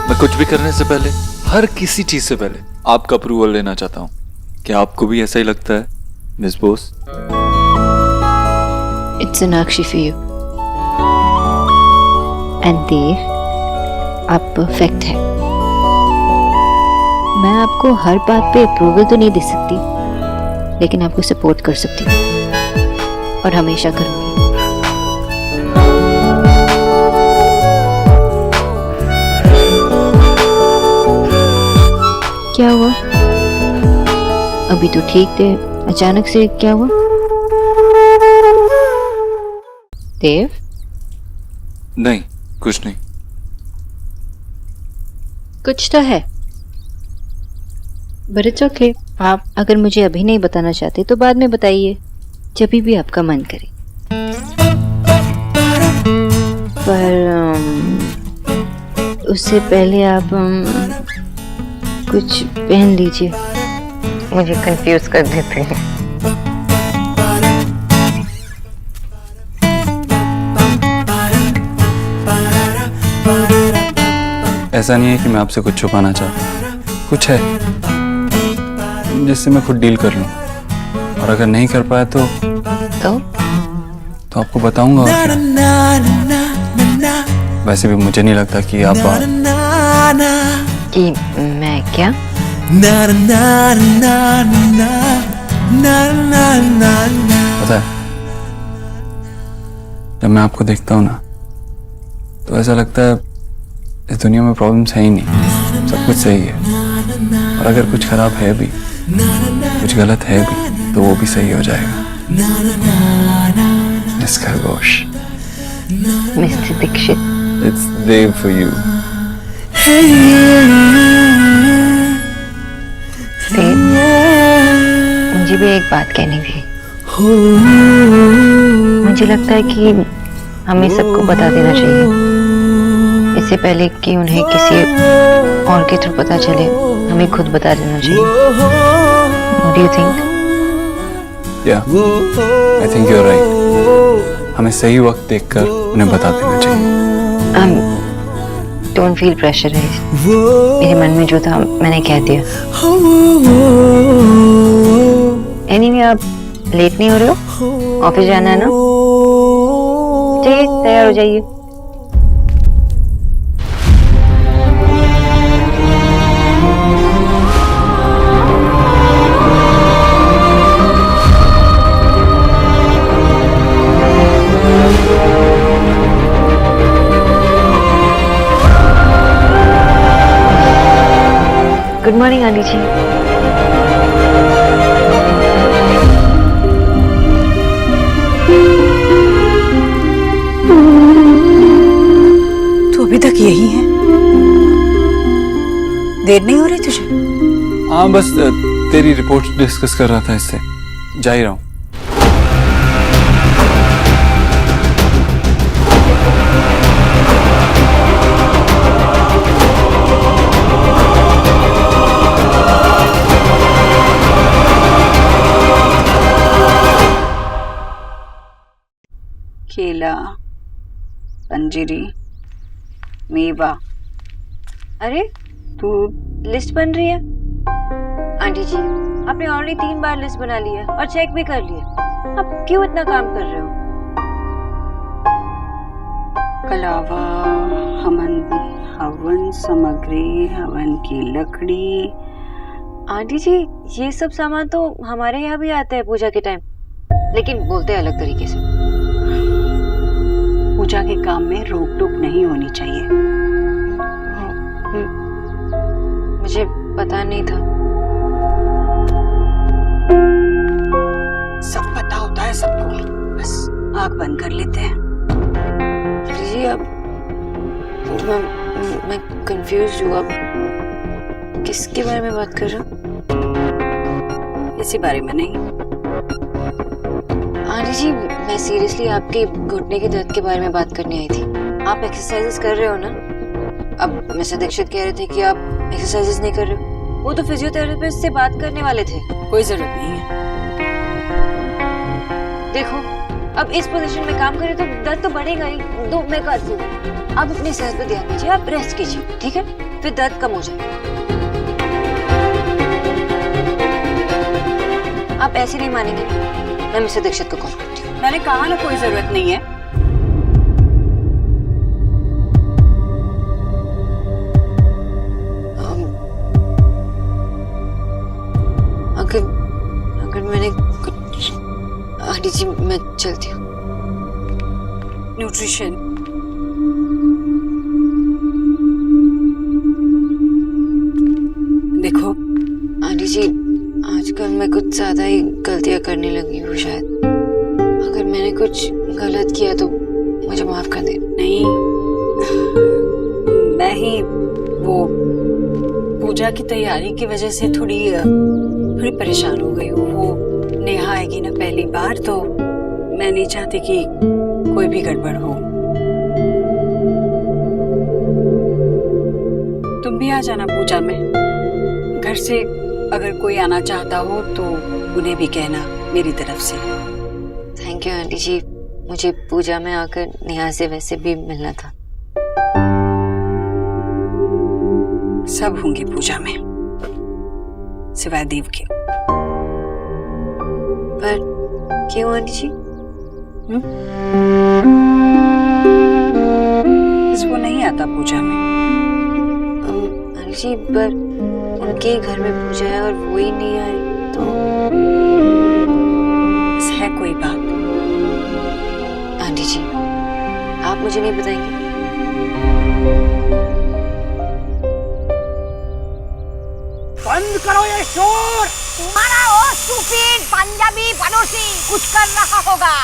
मैं कुछ भी करने से पहले, हर किसी चीज से पहले आपका अप्रूवल लेना चाहता हूँ। क्या आपको भी ऐसा ही लगता है miss Bose? It's Sonakshi for you. And Dev, आप परफेक्ट है। मैं आपको हर बात पे अप्रूवल तो नहीं दे सकती, लेकिन आपको सपोर्ट कर सकती हूँ और हमेशा करूँगी। क्या हुआ? अभी तो ठीक थे, अचानक से क्या हुआ? देव? नहीं, कुछ नहीं। कुछ तो है, बट इट्स ओके। आप अगर मुझे अभी नहीं बताना चाहते तो बाद में बताइए, जब भी आपका मन करे। पर उससे पहले आप कुछ पहन लीजिए। मुझे कंफ्यूज कर देते हैं। ऐसा नहीं है कि मैं आपसे कुछ छुपाना चाहता हूँ, कुछ है जिससे मैं खुद डील कर लूँ, और अगर नहीं कर पाया तो आपको बताऊंगा। और क्या? वैसे भी मुझे नहीं लगता कि आप कि मैं क्या? पता है, जब मैं आपको देखता हूँ ना तो ऐसा लगता है इस दुनिया में प्रॉब्लम्स है ही नहीं, सब कुछ सही है। और अगर कुछ खराब है भी, कुछ गलत है भी, तो वो भी सही हो जाएगा। मिस खरगोश। Mister Dikshit. It's Dev for you. मुझे भी एक बात कहनी थी। मुझे लगता है कि हमें सबको बता देना चाहिए, इससे पहले कि उन्हें किसी और के थ्रू पता चले। हमें खुद बता देना चाहिए। What do you think? Yeah, I think you're right. हमें सही वक्त देखकर उन्हें बता देना चाहिए। Don't feel pressurized. मेरे मन में जो था मैंने कह दिया। Anyway, आप लेट नहीं हो रहे हो? ऑफिस जाना है ना? चलिए तैयार हो जाइए। गुड मॉर्निंग आंटी जी। तू अभी तक यही है? देर नहीं हो रही तुझे? हाँ बस तेरी रिपोर्ट डिस्कस कर रहा था, इससे जा ही रहा हूँ। केला, अंजीरी, मेवा। अरे तू लिस्ट बन रही है? आंटी जी, आपने ऑलरेडी 3 बार लिस्ट बना ली है और चेक भी कर लिया। आप क्यों इतना काम कर रहे हो? कलावा, हवन सामग्री, हवन की लकड़ी। आंटी जी, ये सब सामान तो हमारे यहाँ भी आता है पूजा के टाइम, लेकिन बोलते हैं अलग तरीके से। पूजा के काम में रोक टोक नहीं होनी चाहिए। मुझे पता नहीं था। सब पता होता है सबको, बस आंख बंद कर लेते हैं। आंटी जी, अब मैं कंफ्यूज हूँ। अब किसके बारे में बात कर रहे हो? इसी बारे में नहीं। आंटी जी, मैं सीरियसली आपके घुटने के दर्द के बारे में बात करने आई थी। आप एक्सरसाइजेस कर रहे हो ना? अब मिस्टर दीक्षित कह रहे थे कि आप एक्सरसाइजेस नहीं कर रहे हो। वो तो फिजियोथेरेपिस्ट से बात करने वाले थे। कोई जरूरत नहीं है। देखो, अब इस पोजीशन में काम करें तो दर्द तो बढ़ेगा ही। तो मैं करती हूँ, आप अपनी सेहत पर ध्यान दीजिए, आप रेस्ट कीजिए, ठीक है? फिर दर्द कम हो जाए। आप ऐसे नहीं मानेंगे, मैं मिस्टर दीक्षित को कॉल करती हूँ। मैंने कहा ना कोई जरूरत नहीं है। अगर मैंने कुछ... आंटी जी, मैं चलती हूँ। न्यूट्रिशन, देखो आंटी जी, आजकल मैं कुछ ज्यादा ही गलतियां करने लगी हूँ शायद। अगर मैंने कुछ गलत किया तो मुझे माफ कर देना। नहीं, मैं ही वो पूजा की तैयारी की वजह से थोड़ी परेशान हो गई हूँ। वो नेहा आएगी ना पहली बार, तो मैं नहीं चाहती कि कोई भी गड़बड़ हो। तुम भी आ जाना पूजा में। घर से अगर कोई आना चाहता हो तो उन्हें भी कहना मेरी तरफ से। थैंक यू आंटी जी, मुझे पूजा में आकर नेहा से वैसे भी मिलना था। सब होंगे पूजा में, सिवाय देव के। पर क्यों आंटी जी? इसको नहीं आता पूजा में। आंटी जी, पर उनके ही घर में पूजा है और वो ही नहीं आए तो है कोई बात? आंटी जी, आप मुझे नहीं बताएंगे? बंद करो ये शोर। तुम्हारा वो स्टूपिड पंजाबी पड़ोसी कुछ कर रहा होगा।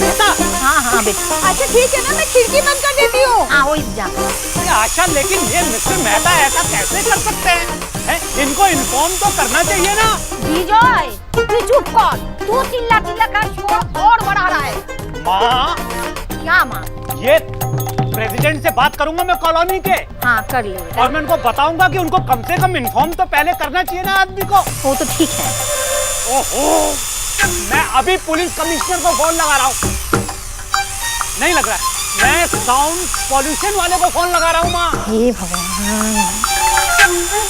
बेटा। हाँ बेटा। अच्छा ठीक है ना, मैं खिड़की बंद कर देती हूँ। हाँ वो जा। आशा, लेकिन ये मिस्टर मेहता ऐसा कैसे कर सकते हैं? इनको इन्फॉर्म तो करना चाहिए ना। विजय, तू चुप कर। तू चिल्ला कर शोर और बढ़ा रहा है। माँ। क्या माँ? ये प्रेसिडेंट से बात करूंगा मैं कॉलोनी के। हाँ कर ले। और मैं उनको बताऊंगा कि उनको कम से कम इन्फॉर्म तो पहले करना चाहिए ना आदमी को। वो तो ठीक है। ओहो, मैं अभी पुलिस कमिश्नर को फोन लगा रहा हूँ। नहीं लग रहा है, मैं साउंड पॉल्यूशन वाले को फोन लगा रहा हूँ माँ। हे भगवान।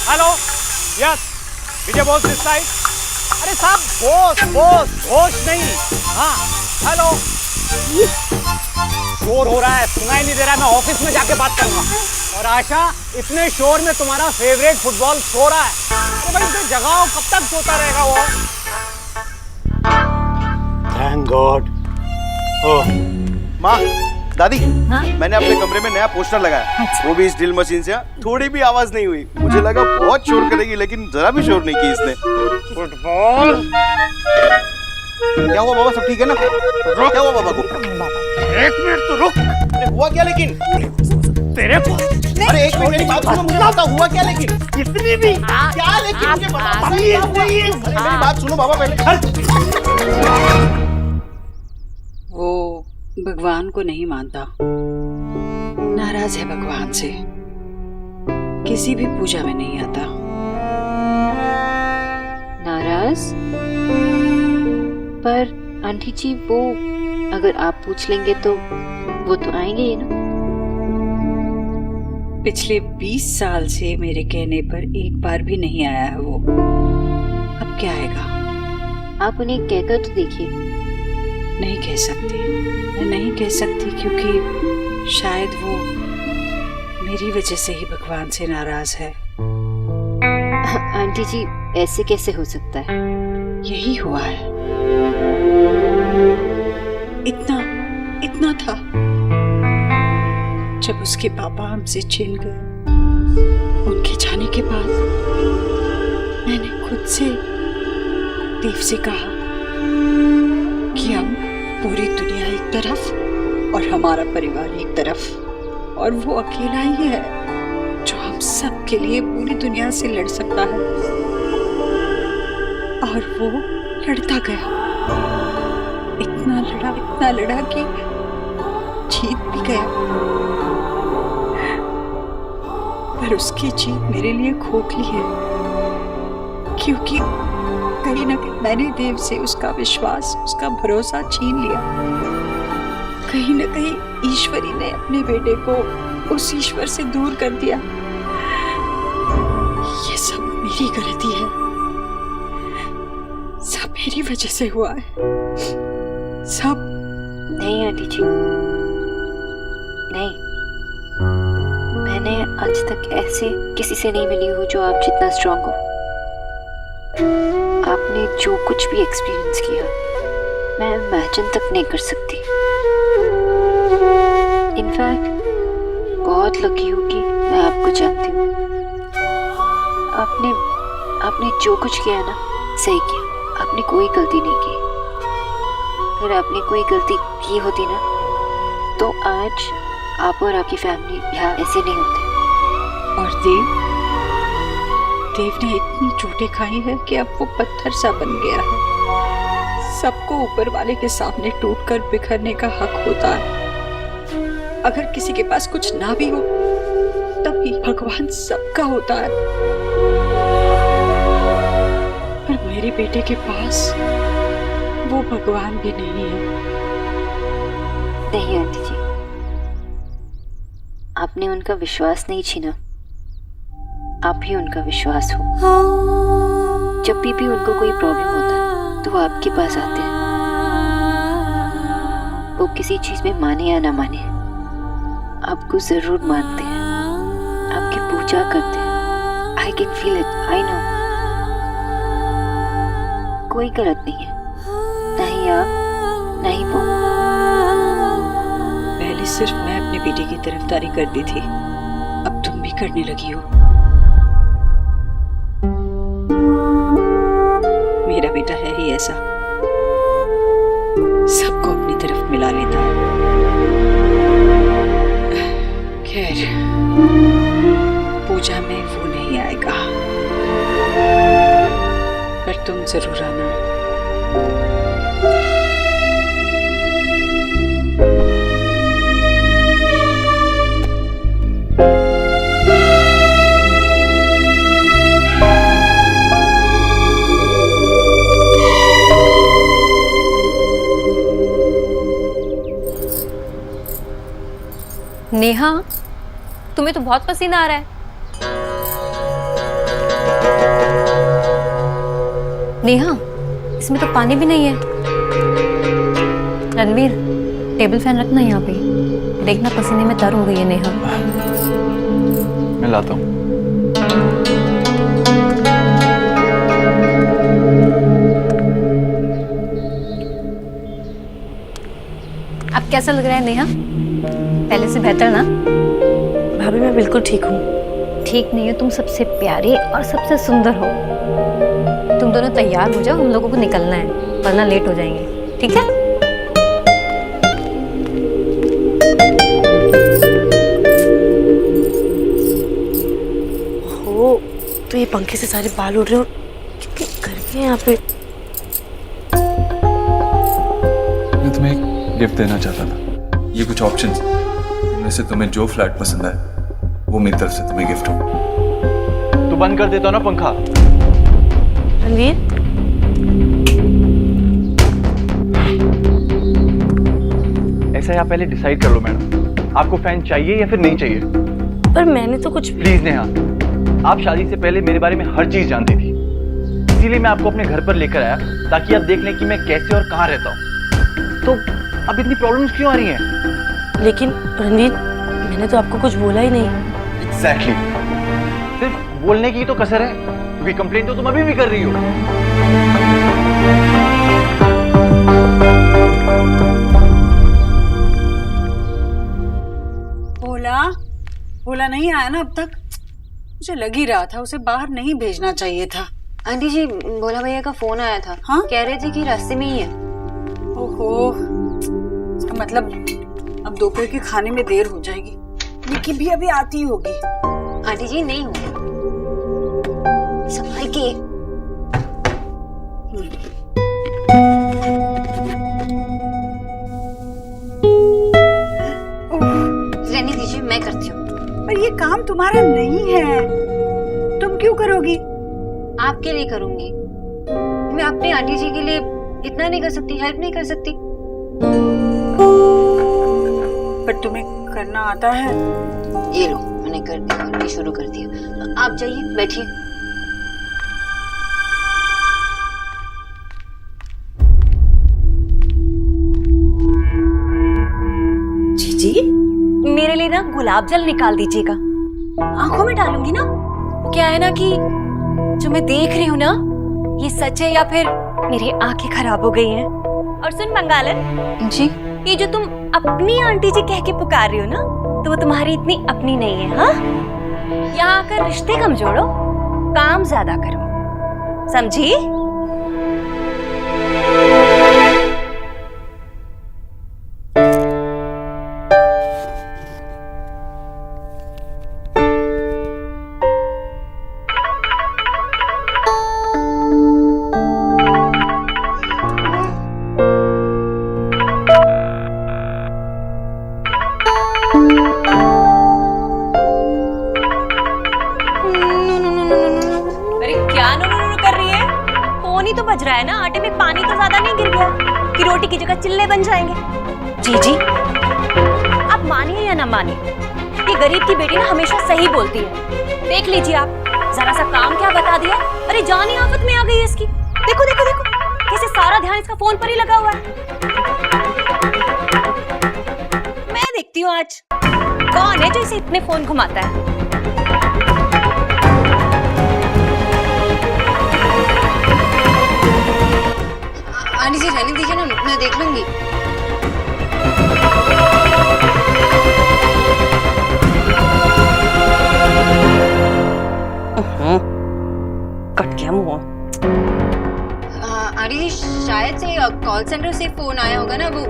Hello, yes, Vijay Bose this side. अरे साहब, बोस होश नहीं। हाँ हेलो, शोर हो रहा है, सुनाई नहीं दे रहा है। मैं ऑफिस में जाके बात करूंगा। और आशा, इतने शोर में तुम्हारा फेवरेट फुटबॉल सो रहा है। अरे भाई इसे जगाओ, कब तक सोता रहेगा वो? Thank God. ओह माँ, दादी, मैंने अपने कमरे में नया पोस्टर लगाया। वो भी इस ड्रिल मशीन से। थोड़ी भी आवाज नहीं हुई। मुझे लगा बहुत शोर करेगी, लेकिन जरा भी शोर नहीं की इसने। फुटबॉल। क्या हुआ बाबा, सब ठीक है ना? क्या हुआ बाबा को? एक मिनट तो रुक। अरे हुआ क्या लेकिन? तेरे को अरे एक मिनट मेरी बात सुनो, मुझे बता हुआ क्या लेकिन? कितनी भी क्या लेकिन मुझे बता। अरे मेरी बात सुनो बाबा पहले। वो भगवान को नहीं मानता, नाराज है भगवान से, किसी भी पूजा में नहीं आता। नाराज? पर आंटी जी, वो अगर आप पूछ लेंगे तो वो तो आएंगे ही ना। पिछले 20 साल से मेरे कहने पर एक बार भी नहीं आया है वो। अब क्या आएगा? आप उन्हें कहकर तो देखिए। नहीं कह सकती, मैं नहीं कह सकती, क्योंकि शायद वो मेरी वजह से ही भगवान से नाराज है। आंटी जी, ऐसे कैसे हो सकता है? यही हुआ है। इतना था जब उसके पापा हमसे छिन गए। उनके जाने के बाद मैंने खुद से देव से कहा कि हम पूरी दुनिया एक तरफ और हमारा परिवार एक तरफ, और वो अकेला ही है जो हम सब के लिए पूरी दुनिया से लड़ सकता है। और वो लड़ता गया, इतना लड़ा कि जीत भी गया। पर उसकी जीत मेरे लिए खोखली है, क्योंकि कहीं ना कहीं मैंने देव से उसका विश्वास, उसका भरोसा छीन लिया। कहीं ना कहीं ईश्वरी ने अपने बेटे को उस ईश्वर से दूर कर दिया। ये सब मेरी गलती है, सब मेरी वजह से हुआ है, सब। नहीं आंटी जी, नहीं। मैंने आज तक ऐसे किसी से नहीं मिली हूँ जो आप जितना स्ट्रांग हो। आपने जो कुछ भी एक्सपीरियंस किया, मैं इमेजिन तक नहीं कर सकती। इनफैक्ट बहुत लकी हूँ कि मैं आपको जानती हूँ। आपने जो कुछ किया ना, सही किया। आपने कोई गलती नहीं की। अगर आपने कोई गलती की होती ना, तो आज आप और आपकी फैमिली यहाँ ऐसे नहीं होते। और देव ने इतनी चोटें खाई है कि अब वो पत्थर सा बन गया है। सबको ऊपर वाले के सामने टूटकर बिखरने का हक होता है। अगर किसी के पास कुछ ना भी हो, तब भी भगवान सबका होता है। पर मेरे बेटे के पास वो भगवान भी नहीं है। नहीं आंटी जी, आपने उनका विश्वास नहीं छीना, आप ही उनका विश्वास हो। जब भी उनको कोई प्रॉब्लम होता है तो वो आपके पास आते हैं। वो किसी चीज में माने या ना माने, आपको जरूर मानते हैं, आपकी पूजा करते हैं। I can feel it, I know. कोई गलत नहीं है, ना ही आप, ना ही वो। पहले सिर्फ मैं अपने बेटे की तरफदारी करती थी, अब तुम भी करने लगी हो। मेरा बेटा है ही ऐसा, सबको अपनी तरफ मिला लेता है। खैर, पूजा में वो नहीं आएगा, पर तुम जरूर आना। नेहा, तुम्हें तो बहुत पसीना आ रहा है। नेहा, इसमें तो पानी भी नहीं है। रणवीर, टेबल फैन रखना यहाँ पे। देखना पसीने में तर हो गई है नेहा। मैं लाता हूँ। अब कैसा लग रहा है नेहा? पहले से बेहतर ना? भाभी मैं बिल्कुल ठीक हूँ। ठीक नहीं हो, तुम सबसे प्यारे और सबसे सुंदर हो। तुम दोनों तैयार हो जाओ, हम लोगों को निकलना है, वरना लेट हो जाएंगे, ठीक है? हो तो ये पंखे से सारे बाल उड़ रहे हो, कितनी गर्मी है यहाँ पे। मैं तुम्हें एक गिफ्ट देना चाहता था। ये कुछ ऑप्शंस हैं, वैसे तुम्हें जो फ्लैट पसंद है वो मेरी तरफ से तुम्हें गिफ्ट हो। तो बंद कर देता हूं ना पंखा। रणवीर, ऐसा आप पहले डिसाइड कर लो मैडम, आपको फैन चाहिए या फिर नहीं चाहिए। पर मैंने तो कुछ भी। प्लीज नेहा, आप शादी से पहले मेरे बारे में हर चीज जानती थी, इसीलिए मैं आपको अपने घर पर लेकर आया ताकि आप देख लें कि मैं कैसे और कहाँ रहता हूँ। तो अब इतनी प्रॉब्लम्स क्यों आ रही हैं? लेकिन रणवीर, मैंने तो आपको कुछ बोला ही नहीं। एग्जैक्टली, सिर्फ बोलने की तो कसर है, क्योंकि कंप्लेंट तो तुम अभी भी कर रही हो। भोला नहीं आया ना अब तक? मुझे लग ही रहा था उसे बाहर नहीं भेजना चाहिए था। आंटी जी, भोला भैया का फोन आया था। हाँ? कह रहे थे कि रास्ते में ही है। ओहो, इसका मतलब अब दोपहर के खाने में देर हो जाएगी। निकी भी अभी आती होगी। आंटी जी नहीं होगा, संभाल के। रहने दीजिए, मैं करती हूँ। पर ये काम तुम्हारा नहीं है, तुम क्यों करोगी? आपके लिए करूंगी। मैं अपनी आंटी जी के लिए इतना नहीं कर सकती, हेल्प नहीं कर सकती? पर तुम्हें करना आता है। ये लो, मैंने कर दिया, करनी शुरू कर दिया। आप जाइए, बैठिए। जीजी, मेरे लिए ना गुलाब जल निकाल दीजिएगा, आंखों में डालूंगी ना। क्या है ना कि जो मैं देख रही हूँ ना, ये सच है या फिर मेरी आंखें खराब हो गई हैं। और सुन मंगालन जी, ये जो तुम अपनी आंटी जी कह के पुकार रही हो ना, तो वो तुम्हारी इतनी अपनी नहीं है। हाँ, यहाँ आकर रिश्ते कम जोड़ो, काम ज्यादा करो, समझी? तो बज रहा है ना, आटे में पानी तो ज्यादा नहीं गिर गया कि रोटी की जगह चिल्ले बन जाएंगे। जीजी, आप मानिए या ना मानिए, ये गरीब की बेटी ना हमेशा सही बोलती है। देख लीजिए आप, जरा सा काम क्या बता दिया, अरे जान ही आफत में आ गई है इसकी। देखो देखो देखो, कैसे सारा ध्यान इसका फोन पर ही लगा हुआ है। मैं देखती हूँ आज कौन है जो इसे इतने फोन घुमाता है। आंटी जी रहने दीजिए ना, मैं देख लूंगी। कट गया मुंह। आंटी जी शायद से कॉल सेंटर से फोन आया होगा ना, वो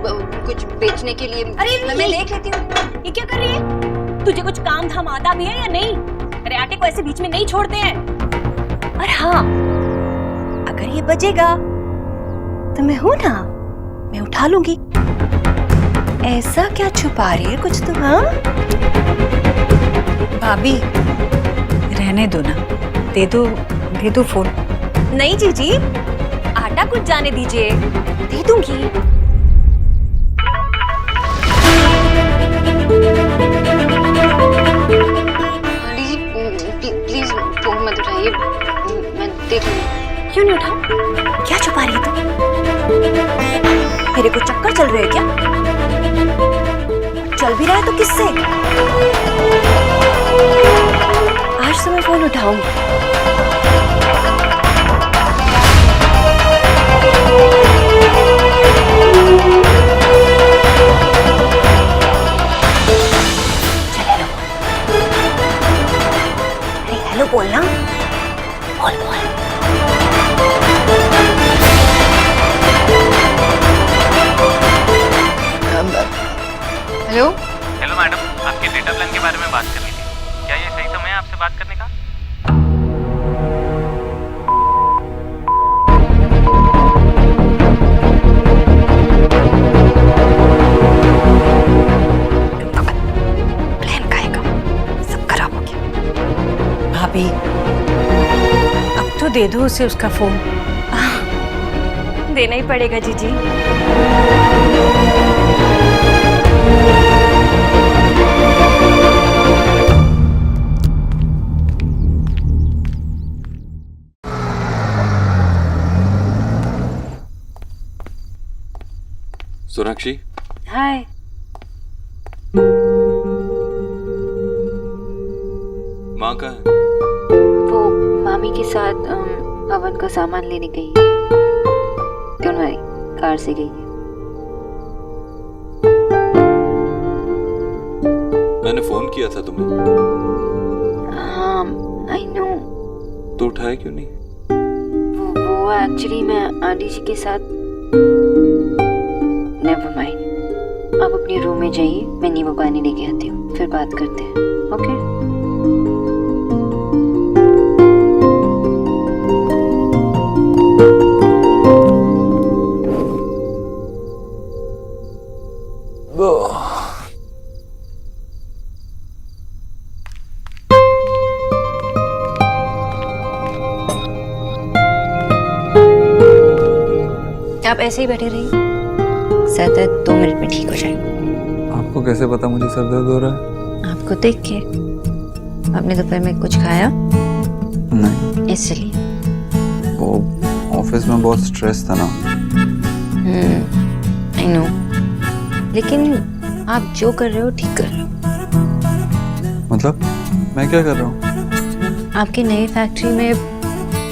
कुछ बेचने के लिए। अरे मैं देख लेती हूँ। ये क्या कर रही है? तुझे कुछ काम धाम आता भी है या नहीं? अरे आटे को ऐसे बीच में नहीं छोड़ते हैं। और हाँ, अगर ये बजेगा तो मैं हूं ना, मैं उठा लूंगी। ऐसा क्या छुपा रही है कुछ तुम? हाँ भाभी, रहने दो ना, दे दो फोन। नहीं जीजी, आटा कुछ जाने दीजिए, दे दूंगी। आंटी जी प्लीज फोन मत उठाइए, मैं देख लूंगी। क्यों नहीं उठाऊं? क्या छुपा रही है तुम? मेरे को चक्कर चल रहे हैं क्या? चल भी रहा है तो किससे? आज तो मैं फोन उठाऊंगी। हेलो। हेलो मैडम, आपके डेटा प्लान के बारे में बात करनी थी। क्या ये सही समय है आपसे बात करने का? प्लान खाएगा, सब खराब हो गया। भाभी, अब तो दे दो उसे उसका फोन। देना ही पड़ेगा जीजी। सोनाक्षी, हाय। माँ कहाँ है? वो मामी के साथ हवन का सामान लेने गई है। क्यों भाई, कार से गई है। मैंने फोन किया था तुम्हें। हाँ, आई नो। तो उठाया क्यों नहीं? वो एक्चुअली मैं आंटी जी के साथ। नेवर माइंड, आप अपने रूम में जाइए, मैं नींबू पानी लेके आती हूँ, फिर बात करते हैं। ओके? आप ऐसे ही बैठे रहिए, सर दर्द 2 मिनट में ठीक हो जाएगा। आपको कैसे पता मुझे सर दर्द हो रहा है? आपको देख के। आपने दोपहर में कुछ खाया? नहीं। इसलिए। वो ऑफिस में बहुत स्ट्रेस था ना। आई नो, लेकिन आप जो कर रहे हो ठीक कर रहे हो। मतलब मैं क्या कर रहा हूँ? आपकी नई फैक्ट्री में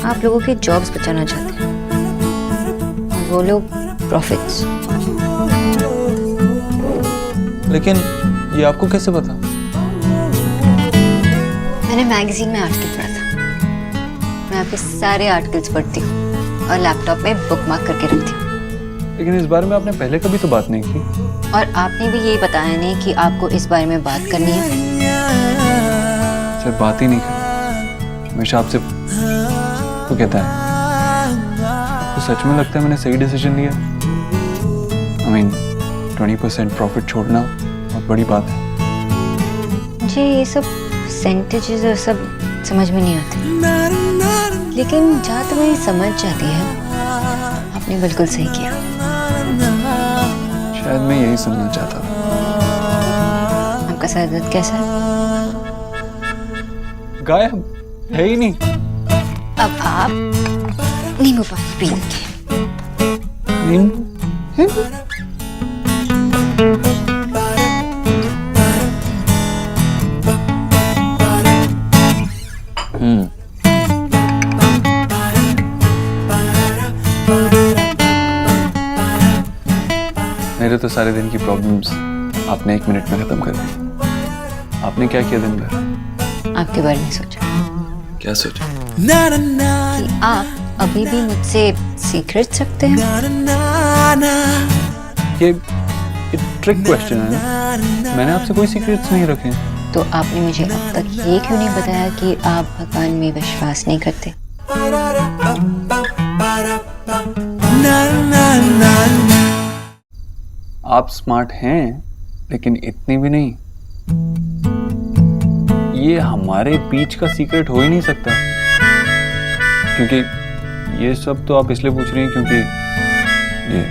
आप लोगों के जॉब्स बचाना चाहते हैं, वो लोग प्रॉफिट्स। लेकिन ये आपको कैसे पता? मैंने मैगजीन में आर्टिकल पढ़ा था। मैं आपके सारे आर्टिकल्स पढ़ती हूँ और लैपटॉप में बुकमार्क करके रखती हूँ। लेकिन इस बारे में आपने पहले कभी तो बात नहीं की। और आपने भी यही बताया नहीं कि आपको इस बारे में बात करनी है। सिर्फ बात ही नहीं करनी, हमेशा आपसे तो कहता है। तो सच में लगता है मैंने सही डिसीजन लिया? I mean, 20% प्रॉफिट छोड़ना बहुत बड़ी बात है। मुझे ये सब परसेंटेजेस और सब समझ में नहीं आते, लेकिन जहाँ तक मुझे समझ जाती है, आपने बिल्कुल सही किया। शायद मैं यही सुनना चाहता था। आपका सर दर्द कैसा है? गायब है ही नहीं। अब आप नींबू पानी पिएंगे। मेरे तो सारे दिन की प्रॉब्लम्स आपने 1 मिनट में खत्म कर दी। आपने क्या किया दिन भर? आपके बारे में सोचा। क्या सोचा? कि आप अभी भी मुझसे सीक्रेट रखते हैं। ये ट्रिक क्वेश्चन है ना? मैंने आपसे कोई सीक्रेट्स नहीं रखे। तो आपने मुझे अब तक ये क्यों नहीं बताया कि आप भगवान में विश्वास नहीं करते? आप स्मार्ट हैं, लेकिन इतनी भी नहीं। ये हमारे बीच का सीक्रेट हो ही नहीं सकता, क्योंकि ये सब तो आप इसलिए पूछ रही हैं क्योंकि ये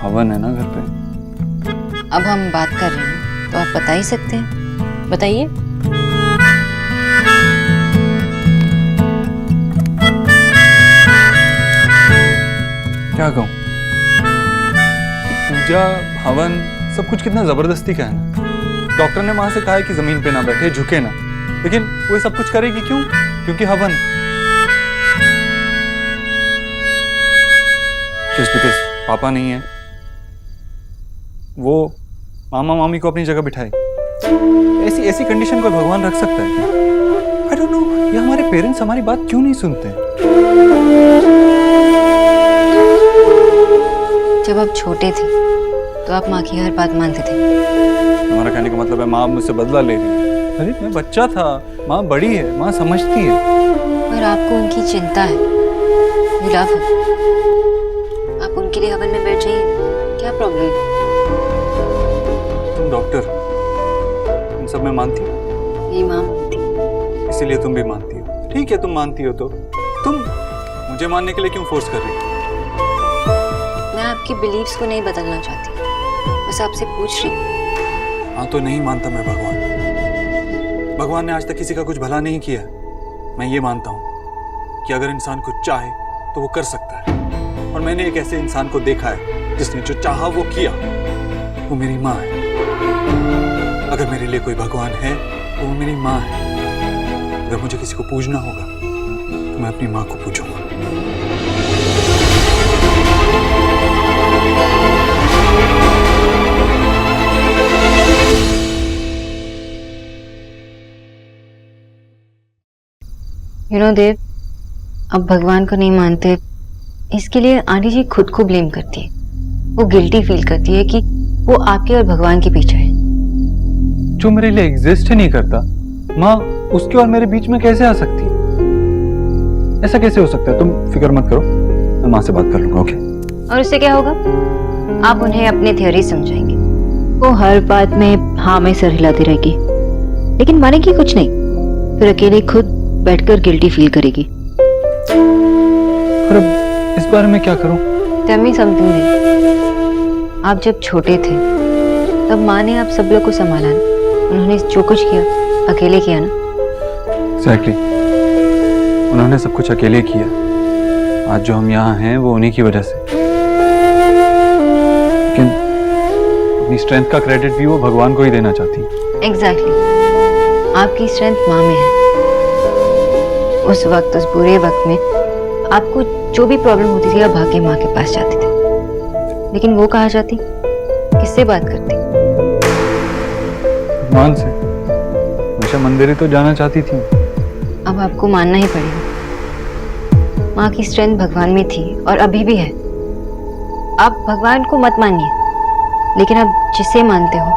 हवन है ना घर पे। अब हम बात कर रहे हैं तो आप बता ही सकते हैं, बताइए। क्या कहूँ? पूजा हवन सब कुछ कितना जबरदस्ती का है ना। डॉक्टर ने मां से कहा है कि जमीन पे ना बैठे, झुके ना, लेकिन वो सब कुछ करेगी क्यों? क्योंकि हवन। जस्ट बिकॉज पापा नहीं है, वो मामा मामी को अपनी जगह बिठाए। ऐसी ऐसी कंडीशन को भगवान रख सकता है? आई डोंट नो, ये हमारे पेरेंट्स हमारी बात क्यों नहीं सुनते? जब आप छोटे थे तो आप माँ की हर बात मानते थे। तुम्हारा कहने का मतलब है माँ मुझसे बदला ले रही है? अरे मैं बच्चा था, माँ बड़ी है, माँ समझती है। पर आपको उनकी चिंता है। You love her. आप उनके लिए हवन में बैठ जाइए, क्या प्रॉब्लम है? तुम डॉक्टर, इन सब में मानती हो? मेरी माँ मानती। इसीलिए तुम भी मानती हो। ठीक है, तुम मानती हो तो तुम मुझे मानने के लिए क्यों फोर्स कर रही हो? मैं आपकी बिलीव्स को नहीं बदलना चाहती, बस आपसे पूछ रही हूँ। हाँ तो नहीं मानता मैं भगवान। भगवान ने आज तक किसी का कुछ भला नहीं किया। मैं ये मानता हूँ कि अगर इंसान कुछ चाहे तो वो कर सकता है, और मैंने एक ऐसे इंसान को देखा है जिसने जो चाहा वो किया। वो मेरी माँ है। अगर मेरे लिए कोई भगवान है तो वो मेरी माँ है। अगर मुझे किसी को पूजना होगा तो मैं अपनी माँ को पूजूंगा। देव, अब भगवान को नहीं मानते, इसके लिए आंटी जी खुद को ब्लेम करती है। वो गिल्टी फील करती है कि वो आपके और भगवान के पीछे है। जो मेरे लिए एग्जिस्ट ही नहीं करता, माँ उसके और मेरे बीच में कैसे आ सकती है? ऐसा कैसे हो सकता है? तुम फिक्र मत करो, मैं माँ से बात कर लूंगा। ओके? और उससे क्या होगा? आप उन्हें अपने थ्योरी समझाएंगे। वो हर बात में हाँ में सर हिलाती रहेगी, लेकिन मानेगी कुछ नहीं, फिर अकेले खुद बैठकर गिल्टी फील करेगी। पर अब इस बारे में क्या करूं? Tell me something देव। आप जब छोटे थे तब माँ ने आप सब लोग को संभाला ना? उन्होंने जो कुछ किया अकेले किया ना? Exactly. उन्होंने सब कुछ अकेले किया। आज जो हम यहाँ हैं वो उन्हीं की वजह से। लेकिन अपनी स्ट्रेंथ का क्रेडिट भी वो भगवान को ही देना चाहती है। Exactly. आपकी स्ट्रेंथ माँ में है। उस वक्त, उस बुरे वक्त में आपको जो भी प्रॉब्लम होती थी आप भाग के माँ के पास जाते थे। लेकिन वो कहाँ जाती? किससे बात करती? भगवान से। हमेशा मंदिर ही तो जाना चाहती थी। अब आपको मानना ही पड़ेगा। माँ की स्ट्रेंथ भगवान में थी और अभी भी है। आप भगवान को मत मानिए, लेकिन आप जिसे मानते हो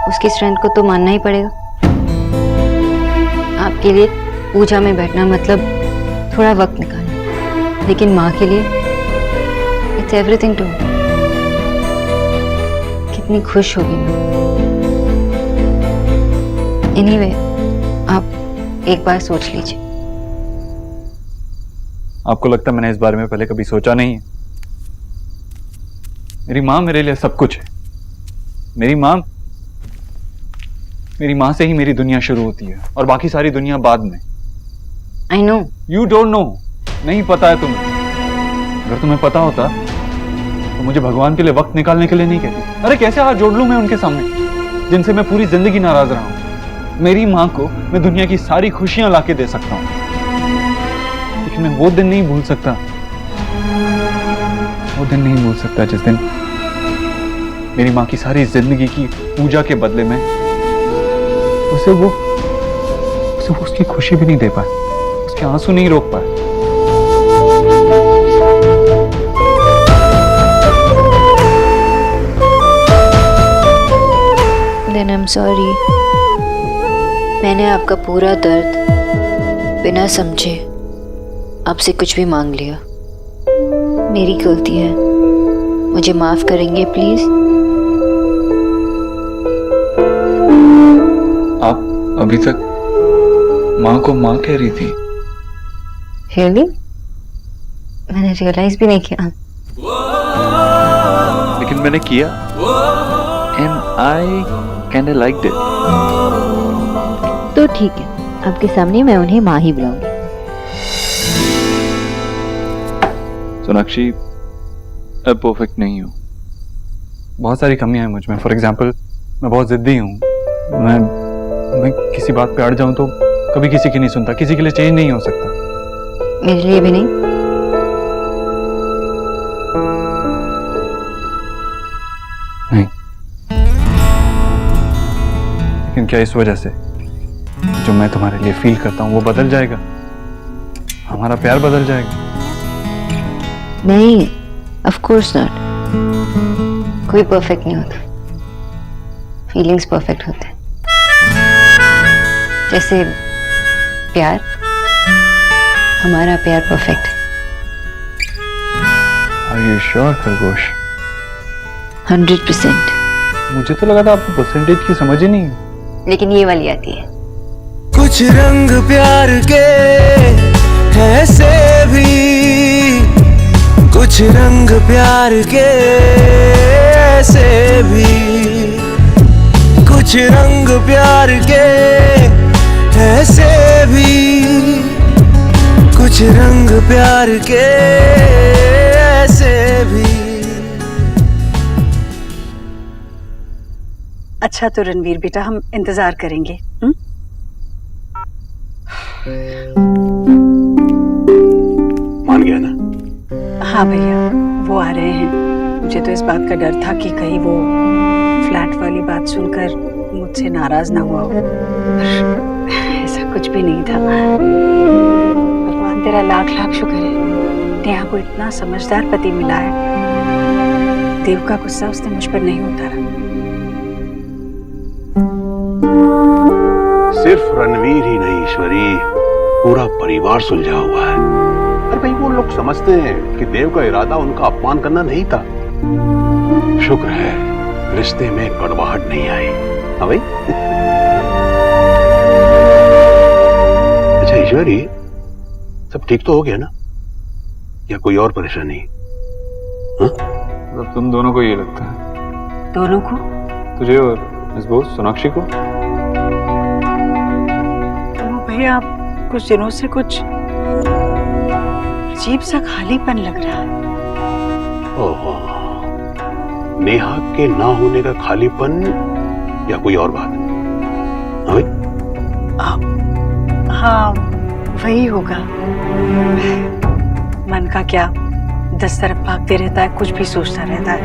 उसकी स्ट्रेंथ को तो मानना ही पड़ेगा। आपके लिए पूजा में बैठना मतलब थोड़ा वक्त निकालना, लेकिन माँ के लिए इट्स एवरीथिंग टू। कितनी खुश होगी मैं। एनीवे, आप एक बार सोच लीजिए। आपको लगता है मैंने इस बारे में पहले कभी सोचा नहीं है? मेरी माँ मेरे लिए सब कुछ है। मेरी माँ से ही मेरी दुनिया शुरू होती है और बाकी सारी दुनिया बाद में। I know. You don't know. नहीं पता है तुम्हें। अगर तुम्हें पता होता तो मुझे भगवान के लिए वक्त निकालने के लिए नहीं कहती। अरे कैसे हाथ जोड़ लूं मैं उनके सामने, जिनसे मैं पूरी जिंदगी नाराज रहा हूं। मेरी माँ को मैं दुनिया की सारी खुशियां लाके दे सकता हूं, लेकिन मैं वो दिन नहीं भूल सकता। वो दिन नहीं भूल सकता जिस दिन मेरी माँ की सारी जिंदगी की पूजा के बदले में उसे वो उसकी खुशी भी नहीं दे पाए, उसके आंसू नहीं रोक पाए। Then I'm sorry. मैंने आपका पूरा दर्द बिना समझे आपसे कुछ भी मांग लिया। मेरी गलती है, मुझे माफ करेंगे प्लीज? आप अभी तक माँ को माँ कह रही थी? Really? मैंने रियलाइज भी नहीं किया। लेकिन मैंने किया, and I kinda liked it. तो ठीक है, आपके सामने मैं उन्हें माँ ही बुलाऊंगी। सोनाक्षी, मैं परफेक्ट नहीं हूँ। बहुत सारी कमियां हैं मुझ में। फॉर एग्जाम्पल, मैं बहुत जिद्दी हूँ। मैं किसी बात पे अड़ जाऊं तो कभी किसी की नहीं सुनता, किसी के लिए चेंज नहीं हो सकता। मेरे लिए भी नहीं। नहीं, लेकिन क्या इस वजह से जो मैं तुम्हारे लिए फील करता हूँ वो बदल जाएगा? हमारा प्यार बदल जाएगा? नहीं, ऑफ कोर्स नॉट। कोई परफेक्ट नहीं होता, फीलिंग्स परफेक्ट होते हैं। जैसे प्यार, हमारा प्यार परफेक्ट है। Are you sure, खरगोश? 100%। मुझे तो लगा था आपको परसेंटेज की समझ ही नहीं है। लेकिन ये वाली आती है। कुछ रंग प्यार के ऐसे भी, कुछ रंग प्यार के ऐसे भी, कुछ रंग प्यार के ऐसे भी, कुछ रंग प्यार के ऐसे भी। अच्छा तो रणवीर बेटा, हम इंतजार करेंगे। मान गया ना? हाँ भैया, वो आ रहे हैं। मुझे तो इस बात का डर था कि कहीं वो फ्लैट वाली बात सुनकर मुझसे नाराज ना हुआ हो, पर ऐसा कुछ भी नहीं था। भगवान तेरा लाख लाख शुक्र है, नेहा को इतना समझदार पति मिला है। देव का गुस्सा उसने मुझ पर नहीं उतारा। सिर्फ रणवीर ही नहीं ईश्वरी, पूरा परिवार सुलझा हुआ है। अरे भाई, वो लोग समझते हैं कि देव का इरादा उनका अपमान करना नहीं था। शुक्र है रिश्ते में कड़वाहट नहीं आई। हाँ भाई। अच्छा ईश्वरी, सब ठीक तो हो गया ना, या कोई और परेशानी? मतलब तुम दोनों को ये लगता है? दोनों को? तुझे और मिस बोस सोनाक्षी को? तो भैया, कुछ दिनों से कुछ अजीब सा खालीपन लग रहा है। ओहो, नेहा के ना होने का खालीपन या कोई और बात? हाँ भाई? हाँ, वही होगा। मन का क्या 10 तरफ भागते रहता है, कुछ भी सोचता रहता है।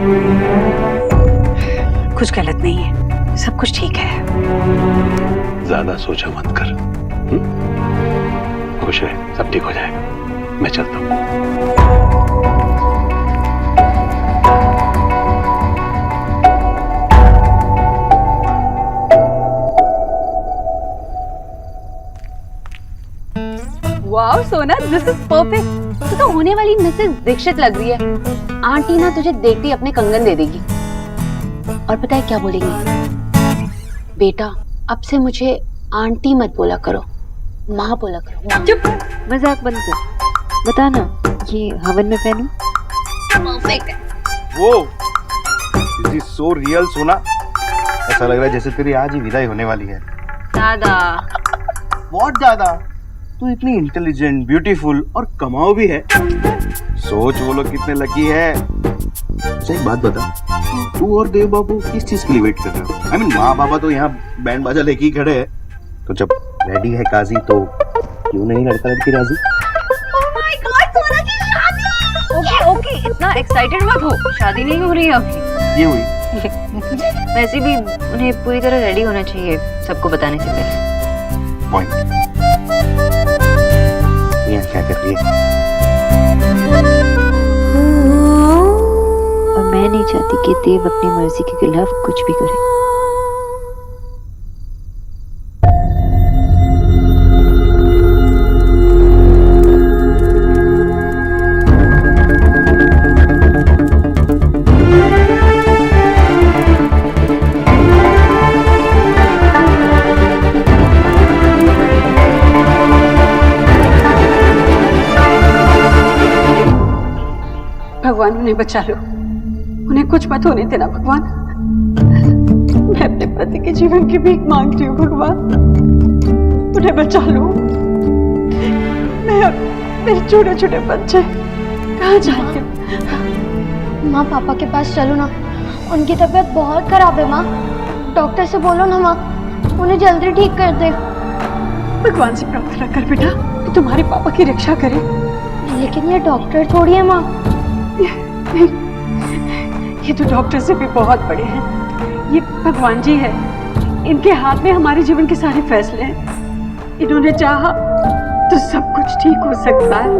कुछ गलत नहीं है, सब कुछ ठीक है। ज्यादा सोचा मत कर। खुश रहे, सब ठीक हो जाएगा। मैं चलता हूँ। वाओ सोना, दिस इज परफेक्ट। तू तो होने वाली मिसेस दीक्षित लग रही है। आंटी ना तुझे देखते ही अपने कंगन दे देगी। और पता है क्या बोलेंगी? बेटा, अब से मुझे आंटी मत बोला करो, माँ बोला करो। चुप, मजाक बंद कर। बता ना, ये हवन में पहनूं? परफेक्ट है। वो दिस इज सो रियल सोना, ऐसा लग रहा है जैसे तेरी आज ही विदाई होने वाली है। दादा, बहुत ज्यादा। तू इतनी इंटेलिजेंट, ब्यूटीफुल और कमाओ भी है। सोच वो लोग कितने लकी है। अच्छा एक बात बता, तू और देव बाबू किस चीज के लिए वेट कर रहे हो? आई मीन, माँ बाबा तो यहाँ बैंड बाजा लेके ही खड़े हैं, तो जब रेडी है काजी तो क्यों नहीं लड़का लड़की राजी? ओके ओके, इतना एक्साइटेड मत हो, शादी नहीं हो रही है अभी। ये हुई। वैसे भी उन्हें पूरी तरह रेडी होना चाहिए सबको बताने से पहले। पॉइंट। ये क्या कर रही है? और मैं नहीं चाहती कि देव अपनी मर्जी के खिलाफ कुछ भी करे। भगवान उन्हें बचा लो, उन्हें कुछ मत होने देना भगवान। मैं अपने पति के जीवन की भीख मांगती हूँ भगवान, उन्हें बचा लो। मैं मेरे छोटे छोटे बच्चे कहाँ जाएंगे? माँ, पापा के पास चलो ना, उनकी तबीयत बहुत खराब है। माँ, डॉक्टर से बोलो ना माँ, उन्हें जल्दी ठीक कर दे। भगवान से प्रार्थना कर बेटा कि तुम्हारे पापा की रक्षा करे। लेकिन ये डॉक्टर थोड़ी है माँ। ये तो डॉक्टर से भी बहुत बड़े हैं। ये भगवान जी है, इनके हाथ में हमारे जीवन के सारे फैसले हैं। इन्होंने चाहा तो सब कुछ ठीक हो सकता है।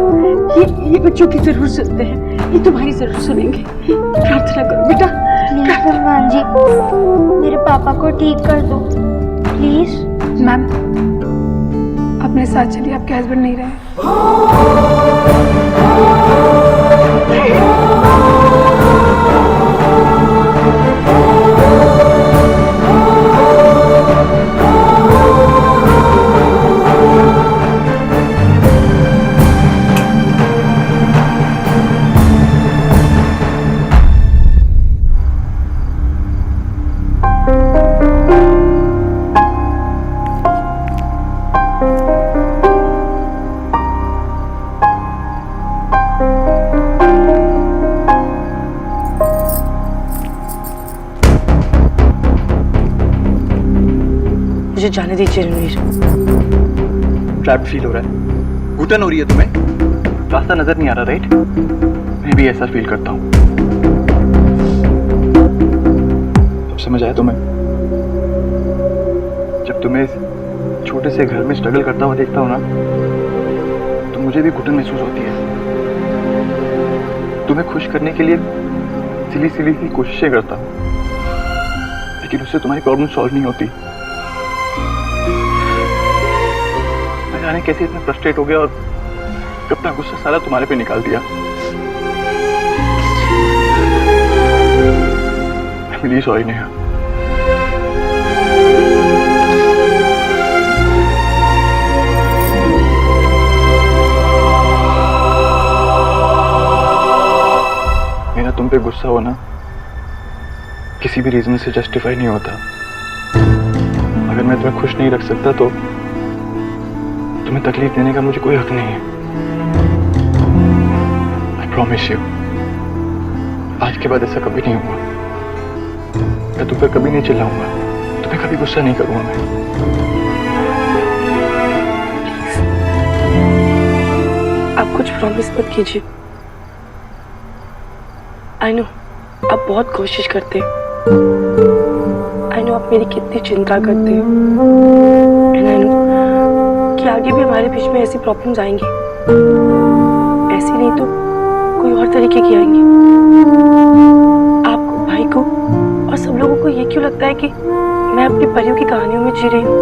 ये बच्चों की जरूर सुनते हैं, ये तुम्हारी जरूर सुनेंगे। प्रार्थना करो बेटा। प्लीज भगवान जी मेरे पापा को ठीक कर दो प्लीज। मैम अपने साथ चलिए, आपके हस्बैंड नहीं रहे। मुझे जाने दीजिए रणवीर। ट्रैप्ड फील हो रहा है? घुटन हो रही है तुम्हें? रास्ता नजर नहीं आ रहा, राइट? मैं भी ऐसा फील करता हूँ। अब समझ आया तुम्हें? जब तुम्हें इस छोटे से घर में स्ट्रगल करता हुआ देखता हूँ ना, तो मुझे भी घुटन महसूस होती है। तुम्हें खुश करने के लिए सिली सिली की कोशिशें करता हूँ, लेकिन उससे तुम्हारी प्रॉब्लम सॉल्व नहीं होती। मैं जाने कैसे इतना फ्रस्ट्रेट हो गया और अपना गुस्सा सारा तुम्हारे पे निकाल दिया। I'm really sorry, Neha. मेरा तुम पे गुस्सा होना किसी भी रीजन से जस्टिफाई नहीं होता। अगर मैं तुम्हें खुश नहीं रख सकता तो तुम्हें तकलीफ देने का मुझे कोई हक नहीं है। I promise you, आज के बाद ऐसा कभी नहीं होगा। मैं तुम पर कभी नहीं चिल्लाऊंगा, तुम्हें कभी गुस्सा नहीं करूंगा मैं। आप कुछ प्रॉमिस मत कीजिए। आई नो आप बहुत कोशिश करते हैं। आई नो आप मेरी कितनी चिंता करते हैं। एंड आई नो कि आगे भी हमारे बीच में ऐसी प्रॉब्लम्स आएंगी। ऐसी नहीं तो कोई और तरीके की आएंगी। आपको, भाई को और सब लोगों को ये क्यों लगता है कि मैं अपनी परियों की कहानियों में जी रही हूँ?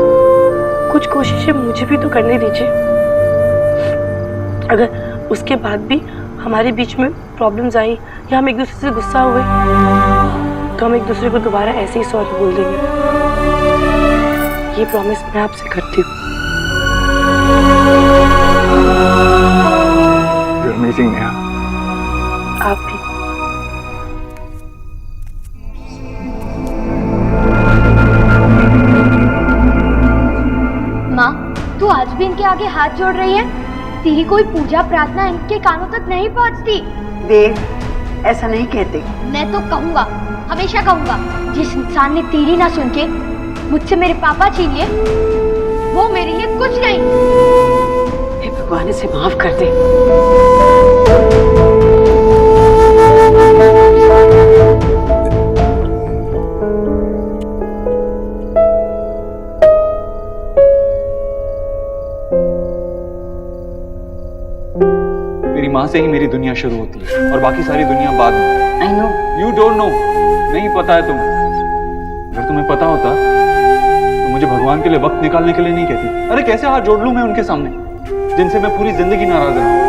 कुछ कोशिशें मुझे भी तो करने दीजिए। अगर उसके बाद भी हमारे बीच में प्रॉब्लम्स आई या हम एक दूसरे से गुस्सा हुए तो हम एक दूसरे को दोबारा ऐसे ही सॉरी बोल देंगे। ये प्रॉमिस मैं आपसे करती हूँ। You're amazing, Neha. आप भी। माँ तू आज भी इनके आगे हाथ जोड़ रही है? तेरी कोई पूजा प्रार्थना इनके कानों तक नहीं पहुँचती? देव, ऐसा नहीं कहते। मैं तो कहूँगा, हमेशा कहूँगा, जिस इंसान ने तेरी ना सुन के मुझसे मेरे पापा छीन लिए, वो मेरे लिए कुछ नहीं। हे भगवान, इसे माफ कर दे। मेरी माँ से ही मेरी दुनिया शुरू होती है और बाकी सारी दुनिया बाद में। I know. You don't know, नहीं पता है तुम्हें। अगर तुम्हें पता होता तो मुझे भगवान के लिए वक्त निकालने के लिए नहीं कहती। अरे कैसे हाथ जोड़ लूं मैं उनके सामने जिनसे मैं पूरी जिंदगी नाराज रहा हूं।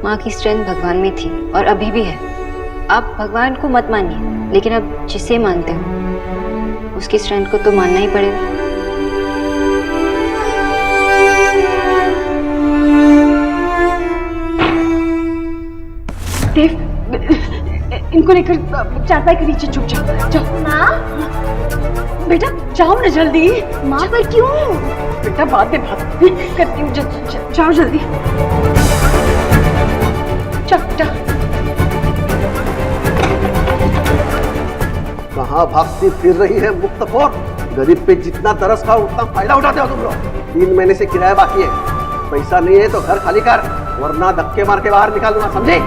माँ की स्ट्रेंथ भगवान में थी और अभी भी है। आप भगवान को मत मानिए, लेकिन अब जिसे मानते हो उसकी स्ट्रेंथ को तो मानना ही पड़ेगा। देव, इनको लेकर चारपाई के नीचे छुप जाओ। जाओ। माँ बेटा जाओ ना जल्दी। माँ पर क्यों? बेटा बाद में बात करती हूँ। जाओ जल्दी। बेटा। कहाँ भागती फिर रही है मुक्तखोर? गरीब पे जितना तरस खाओ उतना फायदा उठाते हो तुम लोग। 3 महीने से किराया बाकी है, पैसा नहीं है तो घर खाली कर, वरना धक्के मार के बाहर निकाल दूंगा, समझे?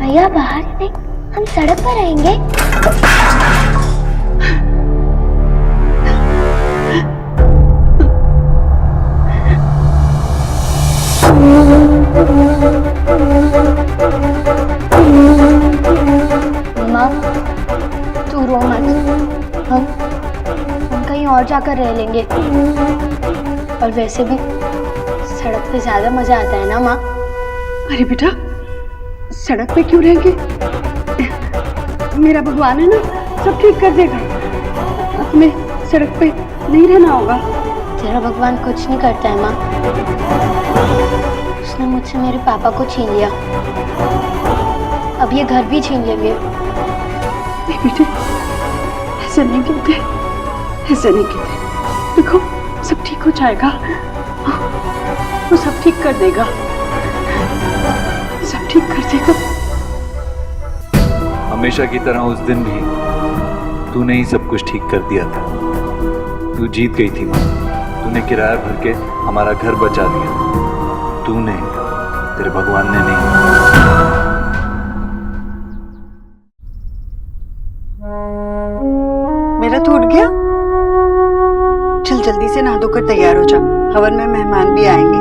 भैया बाहर नहीं, हम सड़क पर रहेंगे। माँ तू रो मत, हम कहीं और जाकर रह लेंगे। और वैसे भी सड़क पे ज्यादा मजा आता है ना माँ। अरे बेटा, सड़क पे क्यों रहेंगे? मेरा भगवान है ना, सब ठीक कर देगा। हमें सड़क पे नहीं रहना होगा। तेरा भगवान कुछ नहीं करता है माँ। उसने मुझसे मेरे पापा को छीन लिया, अब ये घर भी छीन लेंगे। नहीं बेटे, ऐसा नहीं कहते, ऐसा नहीं कहते। देखो सब ठीक हो जाएगा, वो सब ठीक कर देगा, सब ठीक कर देगा। हमेशा की तरह उस दिन भी तूने ही सब कुछ ठीक कर दिया था। तू जीत गई थी माँ। तूने किराया भर के हमारा घर बचा दिया। तूने, तेरे भगवान ने नहीं। मेरा तो उठ गया। चल जल्दी से नहा धोकर तैयार हो जा, हवन में मेहमान भी आएंगे।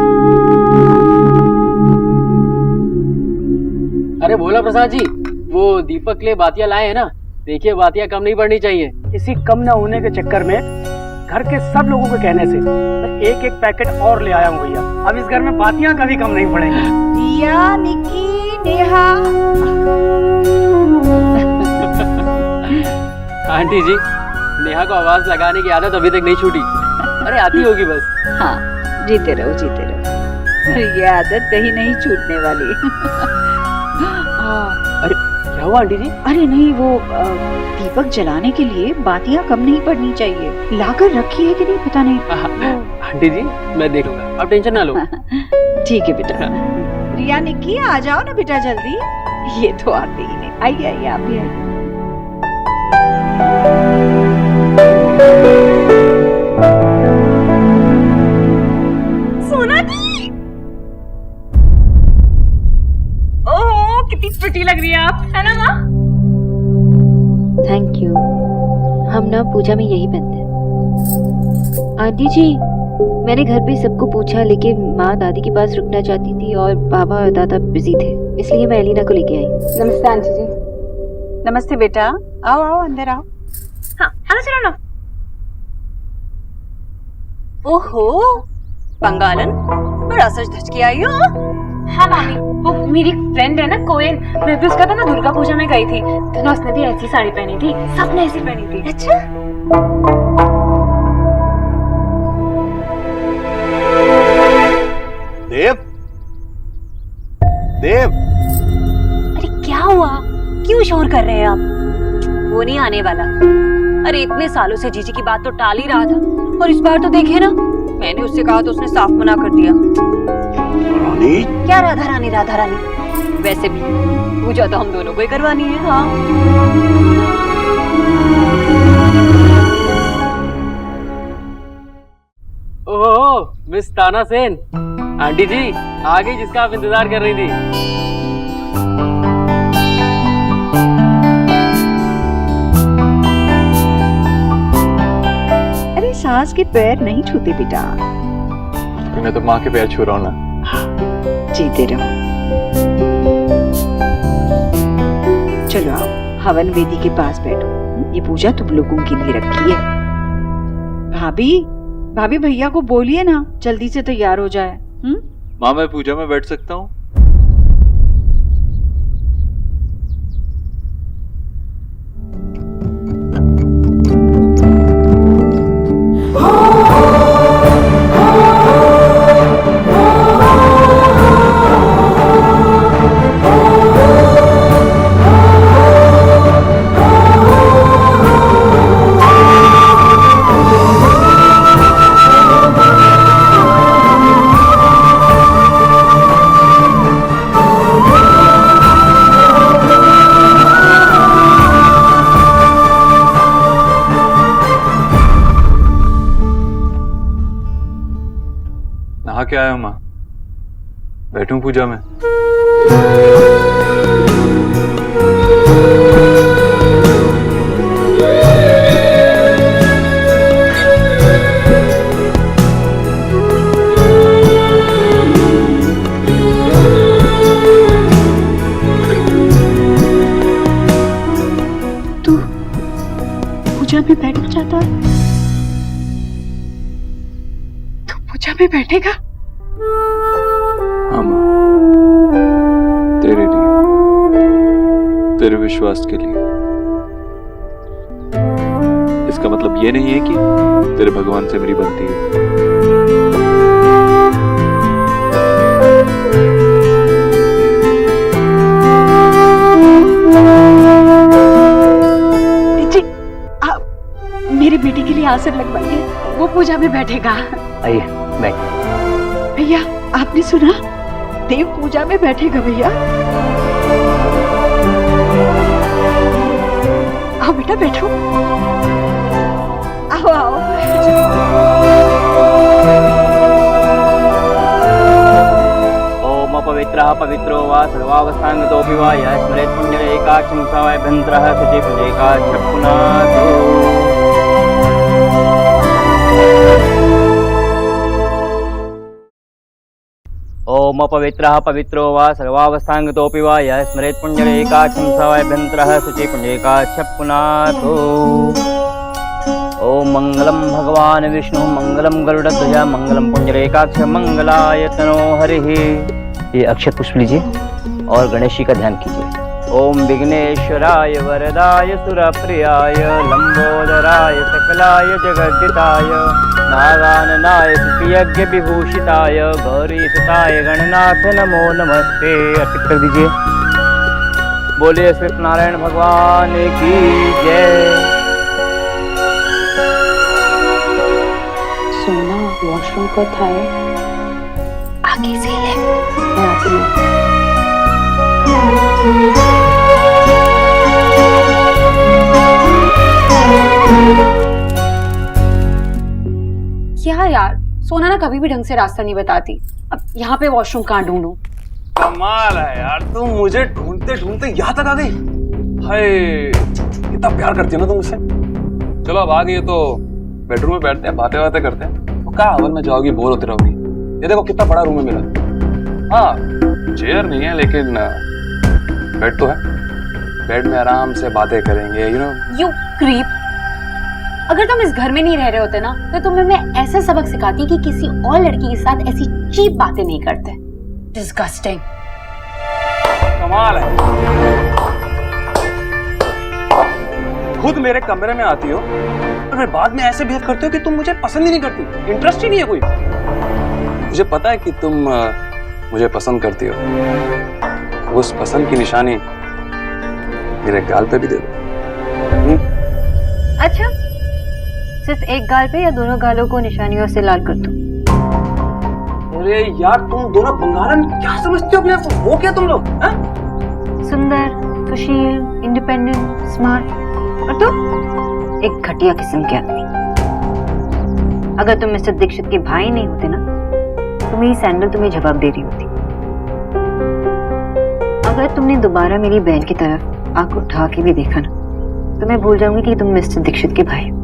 अरे भोला प्रसाद जी, वो दीपक के लिए बातियां लाए हैं ना, देखिए बातियां कम नहीं पड़नी चाहिए। इसी कम न होने के चक्कर में घर के सब लोगों के कहने से मैं एक एक पैकेट और ले आया हूँ भैया। अब इस घर में बातियां कभी कम नहीं पड़ेंगी। रिया, निकी, नेहा। आंटी जी, नेहा को आवाज लगाने की आदत अभी तक नहीं छूटी। अरे आती होगी बस। हाँ, जीते रहो जीते रहो, ये आदत कहीं नहीं छूटने वाली। अरे क्या हुआ आंटी जी? अरे नहीं, वो दीपक जलाने के लिए बातियां कम नहीं पड़नी चाहिए, लाकर रखी है कि नहीं पता नहीं। आंटी जी मैं देख लूंगा, आप टेंशन ना लो। ठीक है बेटा। रिया, निकी आ जाओ ना बेटा जल्दी, ये तो आते ही नहीं। आइए आइए, आप भी आइए। सोना दी, ओह कितनी प्रिटी लग रही है आप, है ना माँ? Thank you. हम ना पूजा में यही पहनते हैं। आंटी जी, मैंने घर पे सबको पूछा, लेकिन माँ दादी के पास रुकना चाहती थी और बाबा और दादा बिजी थे, इसलिए मैं एलिना को लेके आई। नमस्ते आंटी जी। नमस्ते बेटा, आओ आओ अंदर आओ। हाँ हाँ चलो ना। ओहो बंगालन, बड़ा सच धज के आई हो। हाँ भाभी, वो मेरी फ्रेंड है ना कोयल, मैं भी उसका था ना दुर्गा पूजा में गई थी, तो ना उसने भी ऐसी साड़ी पहनी थी, सबने ऐसी पहनी थी। अच्छा, देव, देव, अरे क्या हुआ, क्यों शोर कर रहे हैं आप? वो नहीं आने वाला। अरे इतने सालों से जीजी की बात तो टाल ही रहा था, और इस बार तो देखे ना, मैंने उससे कहा तो उसने साफ मना कर दिया। रानी? क्या राधा रानी राधा रानी? वैसे भी पूजा तो हम दोनों को ही करवानी है। हाँ ओह मिस ताना सेन, आंटी जी आ गई जिसका आप इंतजार कर रही थी। अरे सास के पैर नहीं छूते बेटा। मैं तो माँ के पैर छू रहा हूँ ना। जीते रहो। चलो आओ, हवन वेदी के पास बैठो, ये पूजा तुम लोगों के लिए रखी है। भाभी, भाभी भैया को बोलिए ना जल्दी से तैयार हो जाए। माँ मैं पूजा में बैठ सकता हूँ? के आया हूं माँ, बैठूं पूजा में। पूजा में बैठना चाहता है? तू पूजा में बैठेगा? हाँ माँ, तेरे लिए, तेरे विश्वास के लिए। इसका मतलब ये नहीं है कि तेरे भगवान से मेरी बनती है। मेरी बेटी के लिए आसन लगवाइए, वो पूजा में बैठेगा। आइए बैठ। भैया आपने सुना, देव पूजा में बैठेगा भैया। आओ बेटा बैठो, आओ आओ। ओम अपवित्रः पवित्रो वा सर्वावस्थांगतोऽपि वा यः स्मरेत् पुण्यरेकाक्षं स वै भ्यन्तरः शुचि पुण्यरेकाक्षं पुनातु। ओम अपवित्रः पवित्रो वा सर्वावस्थांगतोऽपि वा यः स्मरेत् पुण्यरेकाक्षं स वै भ्यन्तरः शुचि पुण्यरेकाक्षं पुनातु। ओम मंगलम भगवान विष्णु मंगलम गरुड़ध्वज मंगलम पुण्यरेकाक्ष मंगलायतनो हरिः। ये अक्षत पुष्प लीजिए और गणेश जी का ध्यान कीजिए। ओम विघ्नेश्वराय वरदाय सुरप्रियाय लंबोदराय सकलाय जगद्दिताय नागाननाय सुखयज्ञ विभूषिताय गौरीसुताय गणनाथ नमो नमस्ते। अर्पित कर दीजिए। बोलिए श्री नारायण भगवान की जय। सोना वॉशरूम कब था? आगे से ले, मैं आती हूँ। क्या यार, सोना ना कभी भी ढंग से रास्ता नहीं बताती। अब यहाँ पे वॉशरूम कहाँ ढूंढूं? कमाल है यार, तुम मुझे ढूंढते ढूंढते यहाँ तक आ गई। हाय, कितना प्यार करती है ना तुम मुझसे। चलो अब आ गई तो बेडरूम में बैठते हैं, बातें बातें करते हैं। तो कहाँ हवन में जाओगी, बोर होती रहोगी। ये देखो कितना बड़ा रूम है मेरा। हाँ, चेयर नहीं है लेकिन बेड तो है। बेड में आराम से बातें करेंगे, यू क्रीप। अगर तुम इस घर में नहीं रह रहे होते ना, तो तुम्हें मैं ऐसा सबक सिखाती कि किसी और लड़की के साथ ऐसी चीप बातें नहीं करते। डिस्गस्टिंग। कमाल है, खुद मेरे कमरे में आती हो और फिर बाद में ऐसे बिहेव करते हो कि तुम मुझे पसंद ही नहीं करती, इंटरेस्ट ही नहीं है कोई। मुझे पता है कि तुम मुझे पसंद करती हो। उस पसंद की निशानी मेरे गाल पे भी दे दो। अच्छा, सिर्फ एक गाल पे या दोनों गालों को निशानियों से लाल कर दूं? अरे यार, तुम दोनों बंगालन क्या समझते हो अपने आप को? हो क्या तुम लोग? सुंदर, सुशील, इंडिपेंडेंट, स्मार्ट, और तुम एक घटिया किस्म के आदमी। अगर तुम मिस्टर दीक्षित के भाई नहीं होते ना, तो मेरी सैंडल तुम्हें जवाब दे रही होती। अगर तुमने दोबारा मेरी बहन की तरफ आंख उठा के भी देखा ना, तो मैं भूल जाऊंगी कि तुम मिस्टर दीक्षित के भाई हो।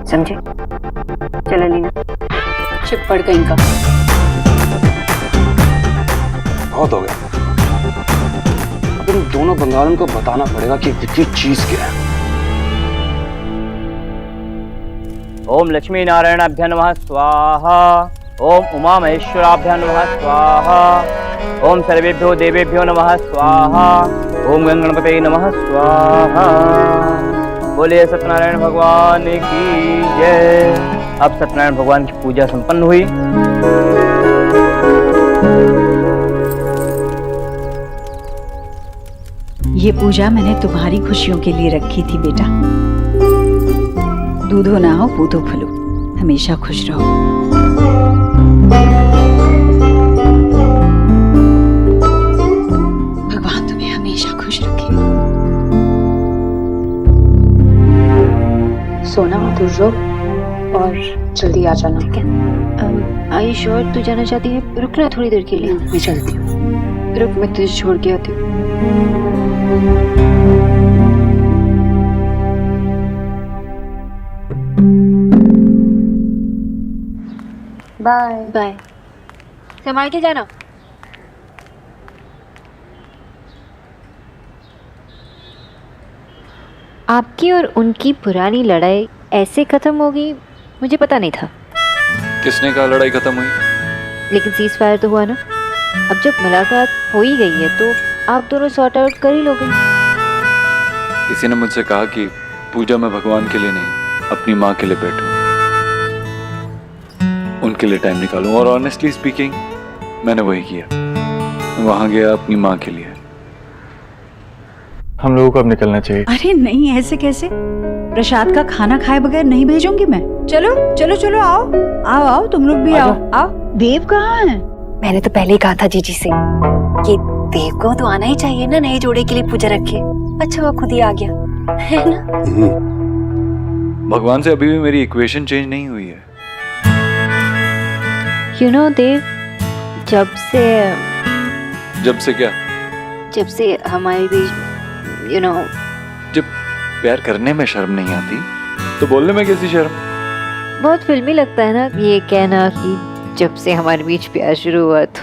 समझे? चलो लीना। चिप्पड़ कहीं का। बहुत हो गया। अब इन दोनों बंगालन को बताना पड़ेगा कि ये चीज क्या है। ओम लक्ष्मी नारायणाभ्य नमः स्वाहा। ओम उमा महेश्वराभ्य नमः स्वाहा। ओम सर्वेभ्यो देवेभ्यो नमः स्वाहा। ओम गणपते नमः स्वाहा। बोलिए सत्यनारायण भगवान की जय। अब सत्यनारायण भगवान की पूजा संपन्न हुई। ये पूजा मैंने तुम्हारी खुशियों के लिए रखी थी बेटा। दूधो ना हो पूधो फलो, हमेशा खुश रहो। भगवान तुम्हें हमेशा खुश रखे। सोना तू रो, और जल्दी आ जाना। ठीक है। आई श्योर तू जाना चाहती है? रुकना थोड़ी देर के लिए। मैं चलती हूँ। रुक, मैं तुझे छोड़ के आती हूँ। Bye bye. संभाल के जाना। आपकी और उनकी पुरानी लड़ाई ऐसे खत्म होगी मुझे पता नहीं था। किसने कहा लड़ाई खत्म हुई? लेकिन सीज फायर तो हुआ ना। अब जब मुलाकात हो ही गई है तो आप दोनों सॉर्ट आउट कर ही लोगे। किसी ने मुझसे कहा कि पूजा मैं भगवान के लिए नहीं अपनी माँ के लिए बैठूं, उनके लिए टाइम निकालूं, और ऑनेस्टली स्पीकिंग मैंने वही किया। मैं वहां गया अपनी माँ के लिए। हम लोगों को अब निकलना चाहिए। अरे नहीं, ऐसे कैसे? प्रसाद का खाना खाए बगैर नहीं भेजूंगी मैं। चलो चलो चलो, आओ आओ आओ, तुम लोग भी आओ आओ। देव कहाँ है? मैंने तो पहले ही कहा था जीजी से कि देव को तो आना ही चाहिए ना, नए जोड़े के लिए पूजा रखे। अच्छा वो खुद ही आ गया, है ना? भगवान से अभी भी मेरी इक्वेशन चेंज नहीं हुई है। यू नो देव, जब से क्या? जब से हमारे बीच यू नो जब प्यार करने में शर्म नहीं आती तो बोलने में कैसी शर्म? बहुत फिल्मी लगता है ना ये कहना कि जब से हमारे बीच प्यार शुरू हुआ। तो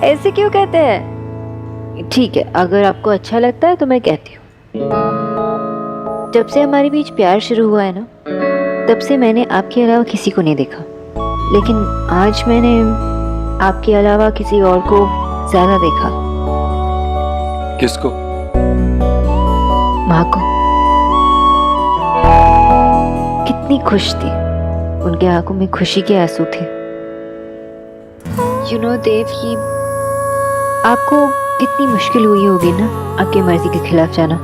ऐसे क्यों कहते हैं? ठीक है, अगर आपको अच्छा लगता है तो मैं कहती हूँ। जब से हमारे बीच प्यार शुरू हुआ है ना, तब से मैंने आपके अलावा किसी को नहीं देखा। लेकिन आज मैंने आपके अलावा किसी और को ज्यादा देखा। किसको? माँ को। कितनी खुश थी, उनके आंखों में खुशी के आंसू थे। यू नो देव, कि आपको कितनी मुश्किल हुई होगी ना आपकी मर्जी के खिलाफ जाना,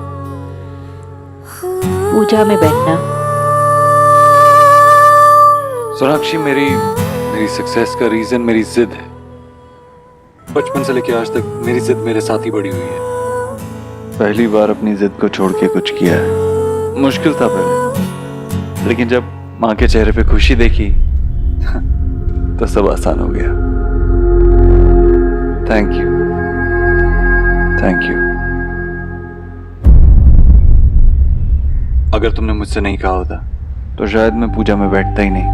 पूजा में बैठना। सोनाक्षी, मेरी सक्सेस का रीजन मेरी जिद है। बचपन से लेकर आज तक मेरी जिद मेरे साथ ही बड़ी हुई है। पहली बार अपनी जिद को छोड़ के कुछ किया है। मुश्किल था पहले, लेकिन जब माँ के चेहरे पे खुशी देखी तो सब आसान हो गया। Thank you, thank you. अगर तुमने मुझसे नहीं कहा होता तो शायद मैं पूजा में बैठता ही नहीं,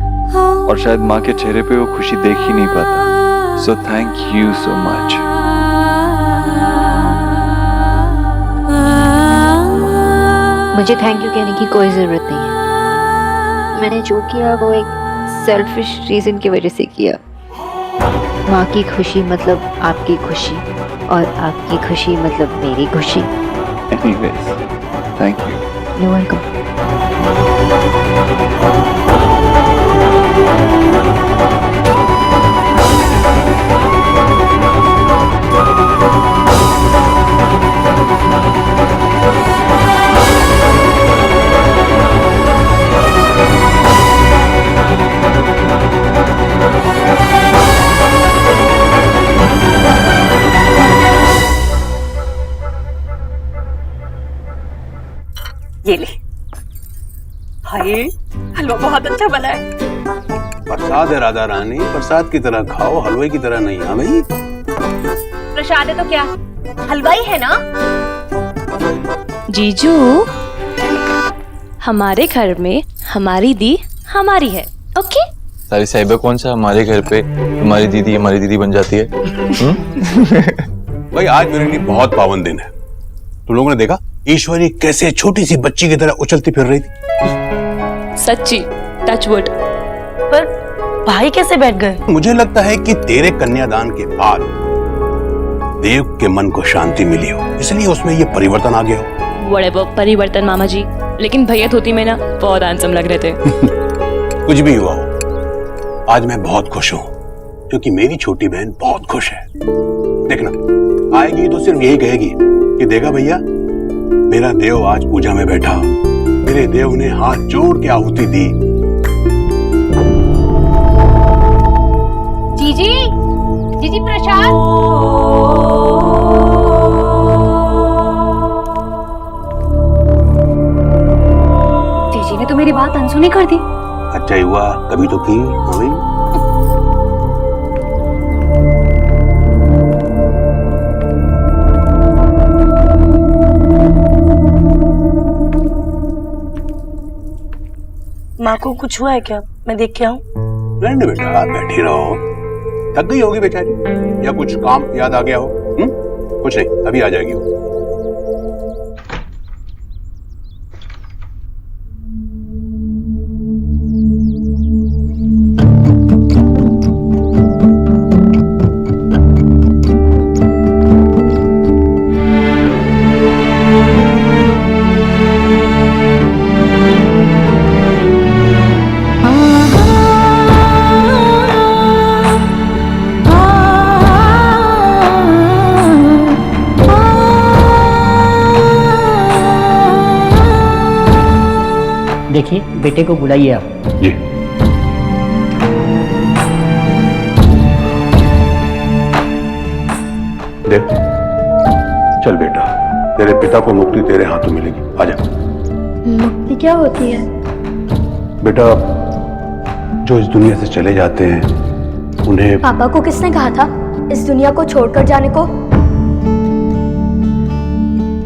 और शायद माँ के चेहरे पे वो खुशी देख ही नहीं पाता। So thank you so much. मुझे थैंक यू कहने की कोई जरूरत नहीं है। मैंने जो किया वो एक सेल्फिश रीजन की वजह से किया। माँ की खुशी मतलब आपकी खुशी, और आपकी खुशी मतलब मेरी खुशी। Anyways, thank you. You're welcome. ये ले। हाय, हलवा बहुत अच्छा बना है। प्रसाद है राधा रानी, प्रसाद की तरह खाओ, हलवे की तरह नहीं। हाँ भाई, प्रसाद है तो क्या, हलवाई है ना? जीजू, हमारे घर में हमारी दी हमारी है, ओके? सारी साहिबा कौन सा हमारे घर पे हमारी दीदी बन जाती है? भाई आज मेरे लिए बहुत पावन दिन है। तुम लोगों ने देखा ईश्वरी कैसे छोटी सी बच्ची की तरह उछलती फिर रही थी? सच्ची, टच वुड। पर भाई कैसे बैठ गए? मुझे लगता है कि तेरे कन्यादान के बाद देव के मन को शांति मिली हो, इसलिए उसमें ये परिवर्तन आ गया हो। व्हाटएवर परिवर्तन मामा जी, लेकिन भैया धोती में ना बहुत हैंडसम लग रहे थे। कुछ भी हुआ हो, आज मैं बहुत खुश हूँ क्योंकि मेरी छोटी बहन बहुत खुश है। देखना आएगी तो सिर्फ यही कहेगी कि देखा भैया, मेरा देव आज पूजा में बैठा, मेरे देव ने हाथ जोड़ के आहुति दी। जीजी, जीजी प्रसाद। जीजी ने तो मेरी बात अनसुनी कर दी। बच्चा ही हुआ, कभी तो की। हाँ भाई। माँ को कुछ हुआ है क्या? मैं देख के आऊं? नहीं नहीं बेटा, बैठी रहो। थक गई होगी बेचारी, या कुछ काम याद आ गया हो। कुछ नहीं, अभी आ जाएगी वो। देखिए, बेटे को बुलाइए आप। जी। देख, चल बेटा, तेरे पिता को मुक्ति तेरे हाथों मिलेगी। आजा। मुक्ति क्या होती है? बेटा, जो इस दुनिया से चले जाते हैं उन्हें। पापा को किसने कहा था इस दुनिया को छोड़कर जाने को?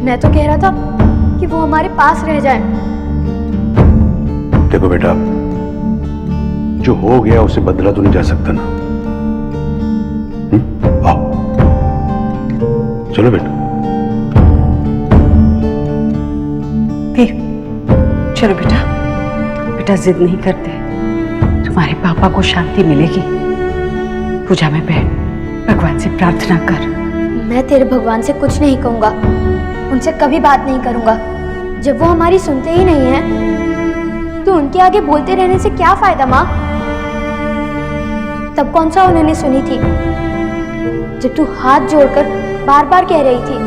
मैं तो कह रहा था कि वो हमारे पास रह जाए। देखो बेटा, जो हो गया उसे बदला तो नहीं जा सकता ना। आओ, चलो बेटा। चलो बेटा, बेटा जिद नहीं करते, तुम्हारे पापा को शांति मिलेगी। पूजा में बैठ, भगवान से प्रार्थना कर। मैं तेरे भगवान से कुछ नहीं कहूंगा, उनसे कभी बात नहीं करूंगा। जब वो हमारी सुनते ही नहीं है तो उनके आगे बोलते रहने से क्या फायदा माँ? तब कौन सा उन्होंने सुनी थी जब तू हाथ जोड़कर बार बार कह रही थी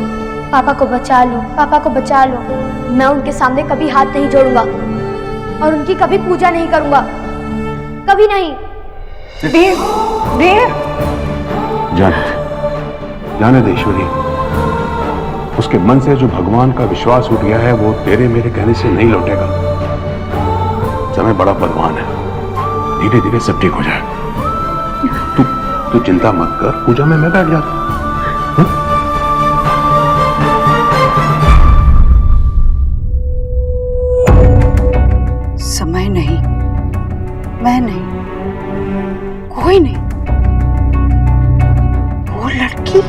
पापा को बचा लो, पापा को बचा लो। मैं उनके सामने कभी हाथ नहीं जोड़ूंगा और उनकी कभी पूजा नहीं करूंगा, कभी नहीं। जाने दे ईश्वरी, उसके मन से जो भगवान का विश्वास उठ गया है वो तेरे मेरे कहने से नहीं लौटेगा। समय बड़ा बलवान है, धीरे धीरे सब ठीक हो जाएगा। तू चिंता मत कर, पूजा में मैं बैठ जाता। समय नहीं, मैं नहीं, कोई नहीं। वो लड़की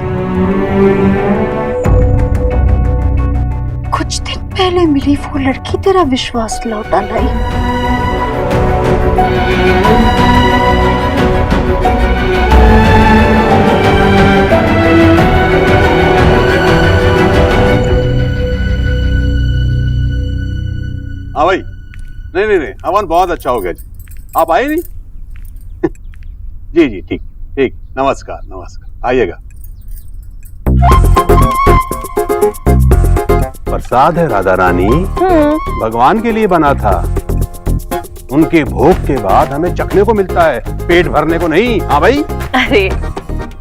कुछ दिन पहले मिली, वो लड़की तेरा विश्वास लौटा लाई। हाँ भाई, नहीं नहीं नहीं, हवन बहुत अच्छा हो गया जी। आप आए नहीं? जी जी, ठीक ठीक, नमस्कार नमस्कार, आइएगा। प्रसाद है राधा रानी, भगवान के लिए बना था। उनके भोग के बाद हमें चखने को मिलता है, पेट भरने को नहीं। हाँ भाई। अरे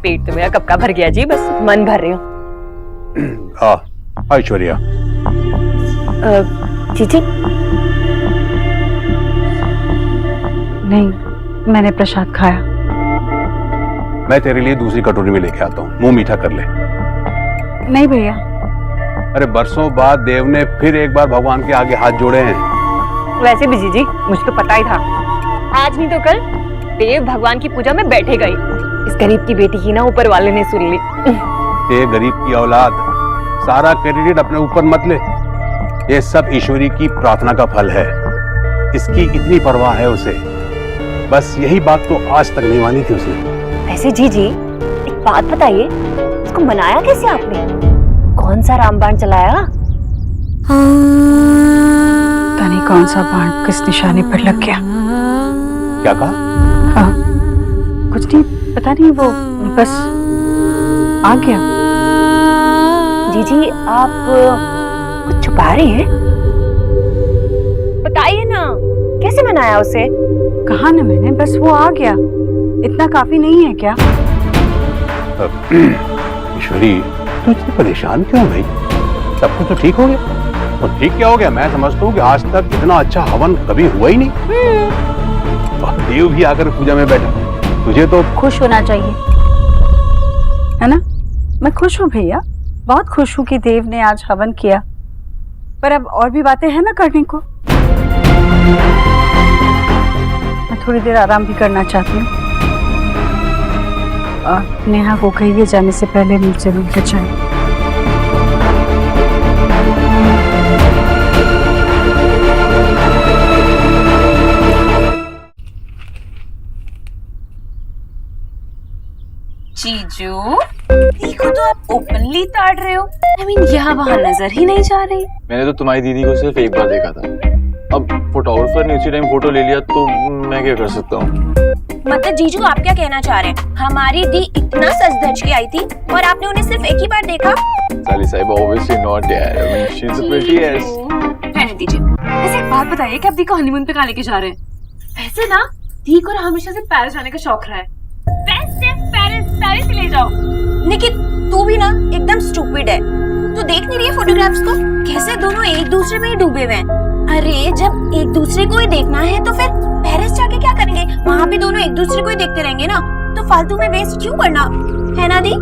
पेट तो मेरा कब का भर गया जी, बस मन भर रही हूँ। हाँ ऐश्वर्या। जीजी नहीं, मैंने प्रसाद खाया। मैं तेरे लिए दूसरी कटोरी में लेके आता हूँ, मुंह मीठा कर ले। नहीं भैया। अरे बरसों बाद देव ने फिर एक बार भगवान के आगे हाथ जोड़े हैं। वैसे भी जीजी, मुझे तो पता ही था, आज नहीं तो कल देव भगवान की पूजा में बैठे गए। इस गरीब की बेटी की ना ऊपर वाले ने सुन ली। ये गरीब की औलाद, सारा क्रेडिट अपने ऊपर मत ले। ये सब ईश्वरी की प्रार्थना का फल है। इसकी इतनी परवाह है उसे, बस यही बात तो आज तक नहीं मानी थी उसने। वैसे जीजी एक बात बताइए, इसको मनाया कैसे आपने? कौन सा रामबाण चलाया? पता नहीं कौन सा बाण किस निशाने पर लग गया। क्या कहा? हाँ, कुछ नहीं, पता नहीं, वो बस आ गया। जीजी आप कुछ छुपा रहे हैं? बताइए ना, कैसे मनाया उसे? कहा ना मैंने, बस वो आ गया, इतना काफी नहीं है क्या? ईश्वरी, तू इतनी परेशान क्यों भाई? सब कुछ तो ठीक हो गया। और ठीक क्या हो गया? मैं समझता हूँ कि आज तक इतना अच्छा हवन कभी हुआ ही नहीं। देव भी आकर पूजा में बैठा, तुझे तो खुश होना चाहिए, है ना? मैं खुश हूँ भैया, बहुत खुश हूँ कि देव ने आज हवन किया, पर अब और भी बातें हैं ना करने को। मैं थोड़ी देर आराम भी करना चाहती हूँ। और नेहा को कहिए जाने से पहले मुझसे मिलकर जाए। जीजू, देखो तो आप ओपनली ताड़ रहे हो। I mean, यहाँ वहाँ नजर ही नहीं जा रही। मैंने तो तुम्हारी दीदी को सिर्फ एक बार देखा था। अब फोटोग्राफर ने उसी टाइम फोटो ले लिया तो मैं क्या कर सकता हूँ? मतलब जीजू आप क्या कहना चाह रहे हैं? हमारी दी इतना सज धज के आई थी और आपने उन्हें सिर्फ एक ही बार देखा? साली साहिबा obviously not यार, I mean she's the prettiest। रहने दीजिए। वैसे एक बात बताइए कि आप दी को हनीमून पे कहाँ लेके जा रहे हैं? वैसे ना दी को हमेशा से पेरिस जाने का शौक रहा है। बेस्ट है पेरिस ले जाओ। निकित तू भी ना एकदम स्टूपिड है। तू देख नहीं रही है फोटोग्राफ्स को? कैसे दोनों एक दूसरे में ही डूबे हुए हैं। अरे जब एक दूसरे को ही देखना है तो फिर पेरिस जाके क्या करेंगे? वहाँ भी दोनों एक दूसरे को ही देखते रहेंगे ना, तो फालतू में वेस्ट क्यों करना, है ना दी?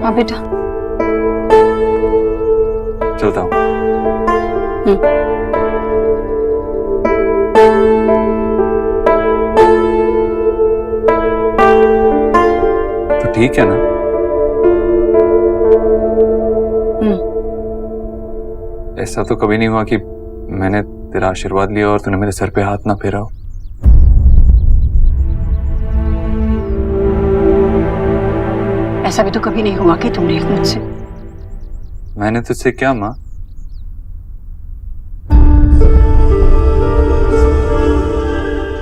हाँ बेटा चलता हूँ। तो ठीक है ना? ऐसा तो कभी नहीं हुआ कि मैंने तेरा आशीर्वाद लिया और तूने मेरे सर पे हाथ ना फेरा हो। ऐसा भी तो कभी नहीं हुआ कि तुमने मुझसे। मैंने तुझसे क्या माँ?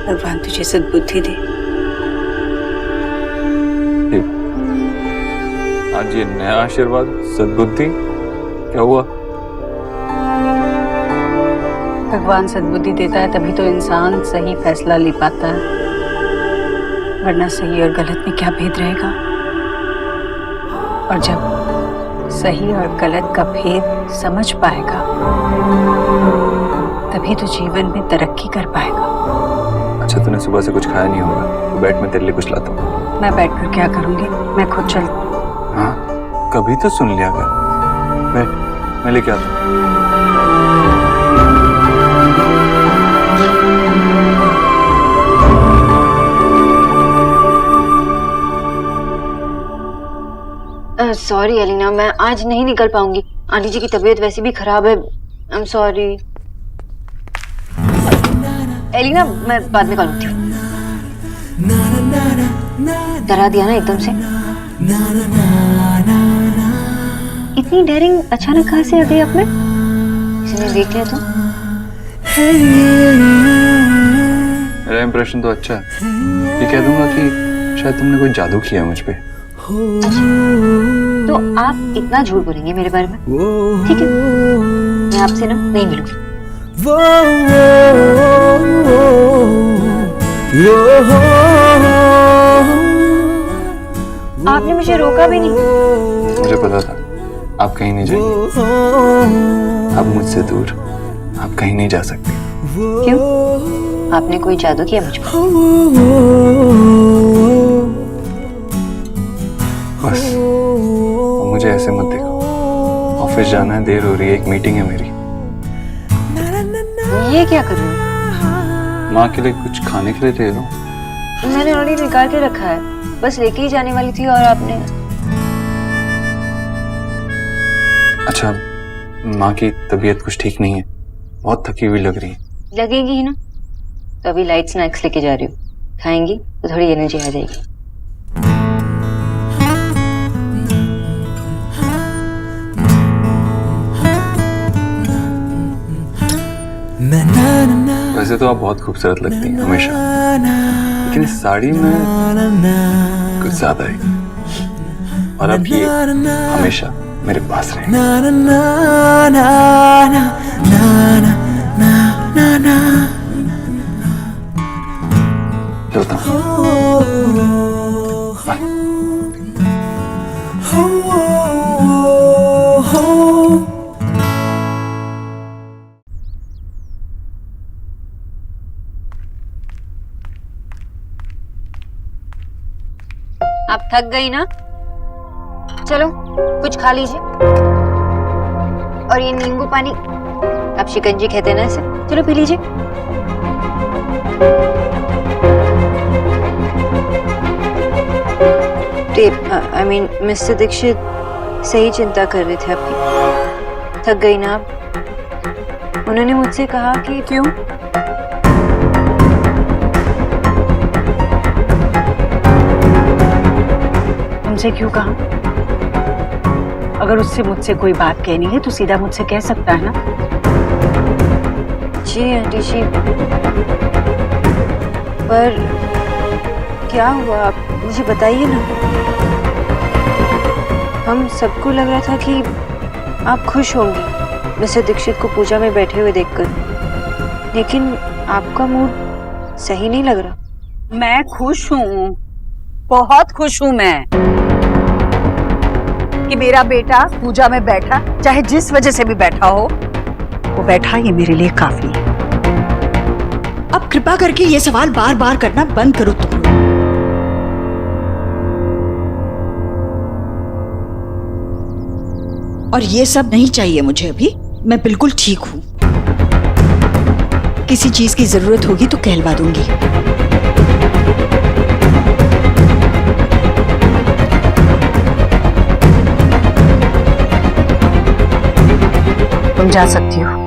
भगवान तुझे सद्बुद्धि दे। आज ये नया आशीर्वाद, सद्बुद्धि, क्या हुआ? भगवान सद्बुद्धि देता है तभी तो इंसान सही फैसला ले पाता है, वरना सही और गलत में क्या भेद रहेगा? और जब सही और गलत का भेद समझ पाएगा तभी तो जीवन में तरक्की कर पाएगा। अच्छा तूने सुबह से कुछ खाया नहीं होगा, तो बैठ मैं तेरे लिए कुछ लाता हूँ। मैं बैठकर क्या करूंगी, मैं खुद चल। हाँ कभी तो सुन लिया कर। बैठ मैं लेके आता हूँ। सॉरी एलिना, मैं आज नहीं निकल पाऊंगी। आंटी जी की तबीयत वैसे भी खराब है। आई एम सॉरी एलिना, मैं बाद में कॉल करती हूँ। डरा दिया ना एकदम से। इतनी डेयरिंग अचानक कहाँ से आ गई आप में? किसी ने देख लिया तो? मेरा इंप्रेशन तो अच्छा है। ये कह दूंगा कि शायद तुमने कोई जादू किया है मुझ पे। तो आप इतना झूठ बोलेंगे मेरे बारे में? ठीक है, मैं आपसे ना नहीं मिलूंगी। आपने मुझे रोका भी नहीं। मुझे पता था आप कहीं नहीं जाएंगे। आप मुझसे दूर, आप कहीं नहीं जा सकते। क्यों? आपने कोई जादू किया मुझ पर? बस मुझे ऐसे मत देखो। ऑफिस जाना है, देर हो रही है, एक मीटिंग है मेरी। ये क्या कर रहे हो? माँ के लिए कुछ खाने के लिए ले लो। मैंने ऑलरेडी निकाल के रखा है, बस लेके ही जाने वाली थी और आपने। अच्छा माँ की तबीयत कुछ ठीक नहीं है, बहुत थकी हुई लग रही है। लगेगी ही ना, तो अभी लाइट स्नैक्स लेके जा रही हूँ, खाएंगी तो थोड़ी एनर्जी आ जाएगी। वैसे तो आप बहुत खूबसूरत लगती हैं हमेशा, लेकिन इस साड़ी में कुछ ज्यादा है। और अब ये हमेशा मेरे पास रहे। चलता हूँ। आप थक गई ना, चलो कुछ खा लीजिए। और ये नींबू पानी, आप शिकंजी कहते हैं ना इसे, चलो पी लीजिए। आई मीन मिस्टर दीक्षित सही चिंता कर रहे थे आपकी। थक गई ना आप? उन्होंने मुझसे कहा कि क्यों? तुमसे क्यों कहा? अगर उससे मुझसे कोई बात कहनी है तो सीधा मुझसे कह सकता है ना। जी आंटी जी, पर क्या हुआ आप मुझे बताइए ना। हम सबको लग रहा था कि आप खुश होंगी मिस्टर दीक्षित को पूजा में बैठे हुए देखकर, लेकिन आपका मूड सही नहीं लग रहा। मैं खुश हूँ, बहुत खुश हूँ मैं कि मेरा बेटा पूजा में बैठा, चाहे जिस वजह से भी बैठा हो, वो बैठा ये मेरे लिए काफी है। अब कृपा करके ये सवाल बार बार करना बंद करो तुम। और ये सब नहीं चाहिए मुझे अभी, मैं बिल्कुल ठीक हूं। किसी चीज की जरूरत होगी तो कहलवा दूंगी। तुम जा सकती हो।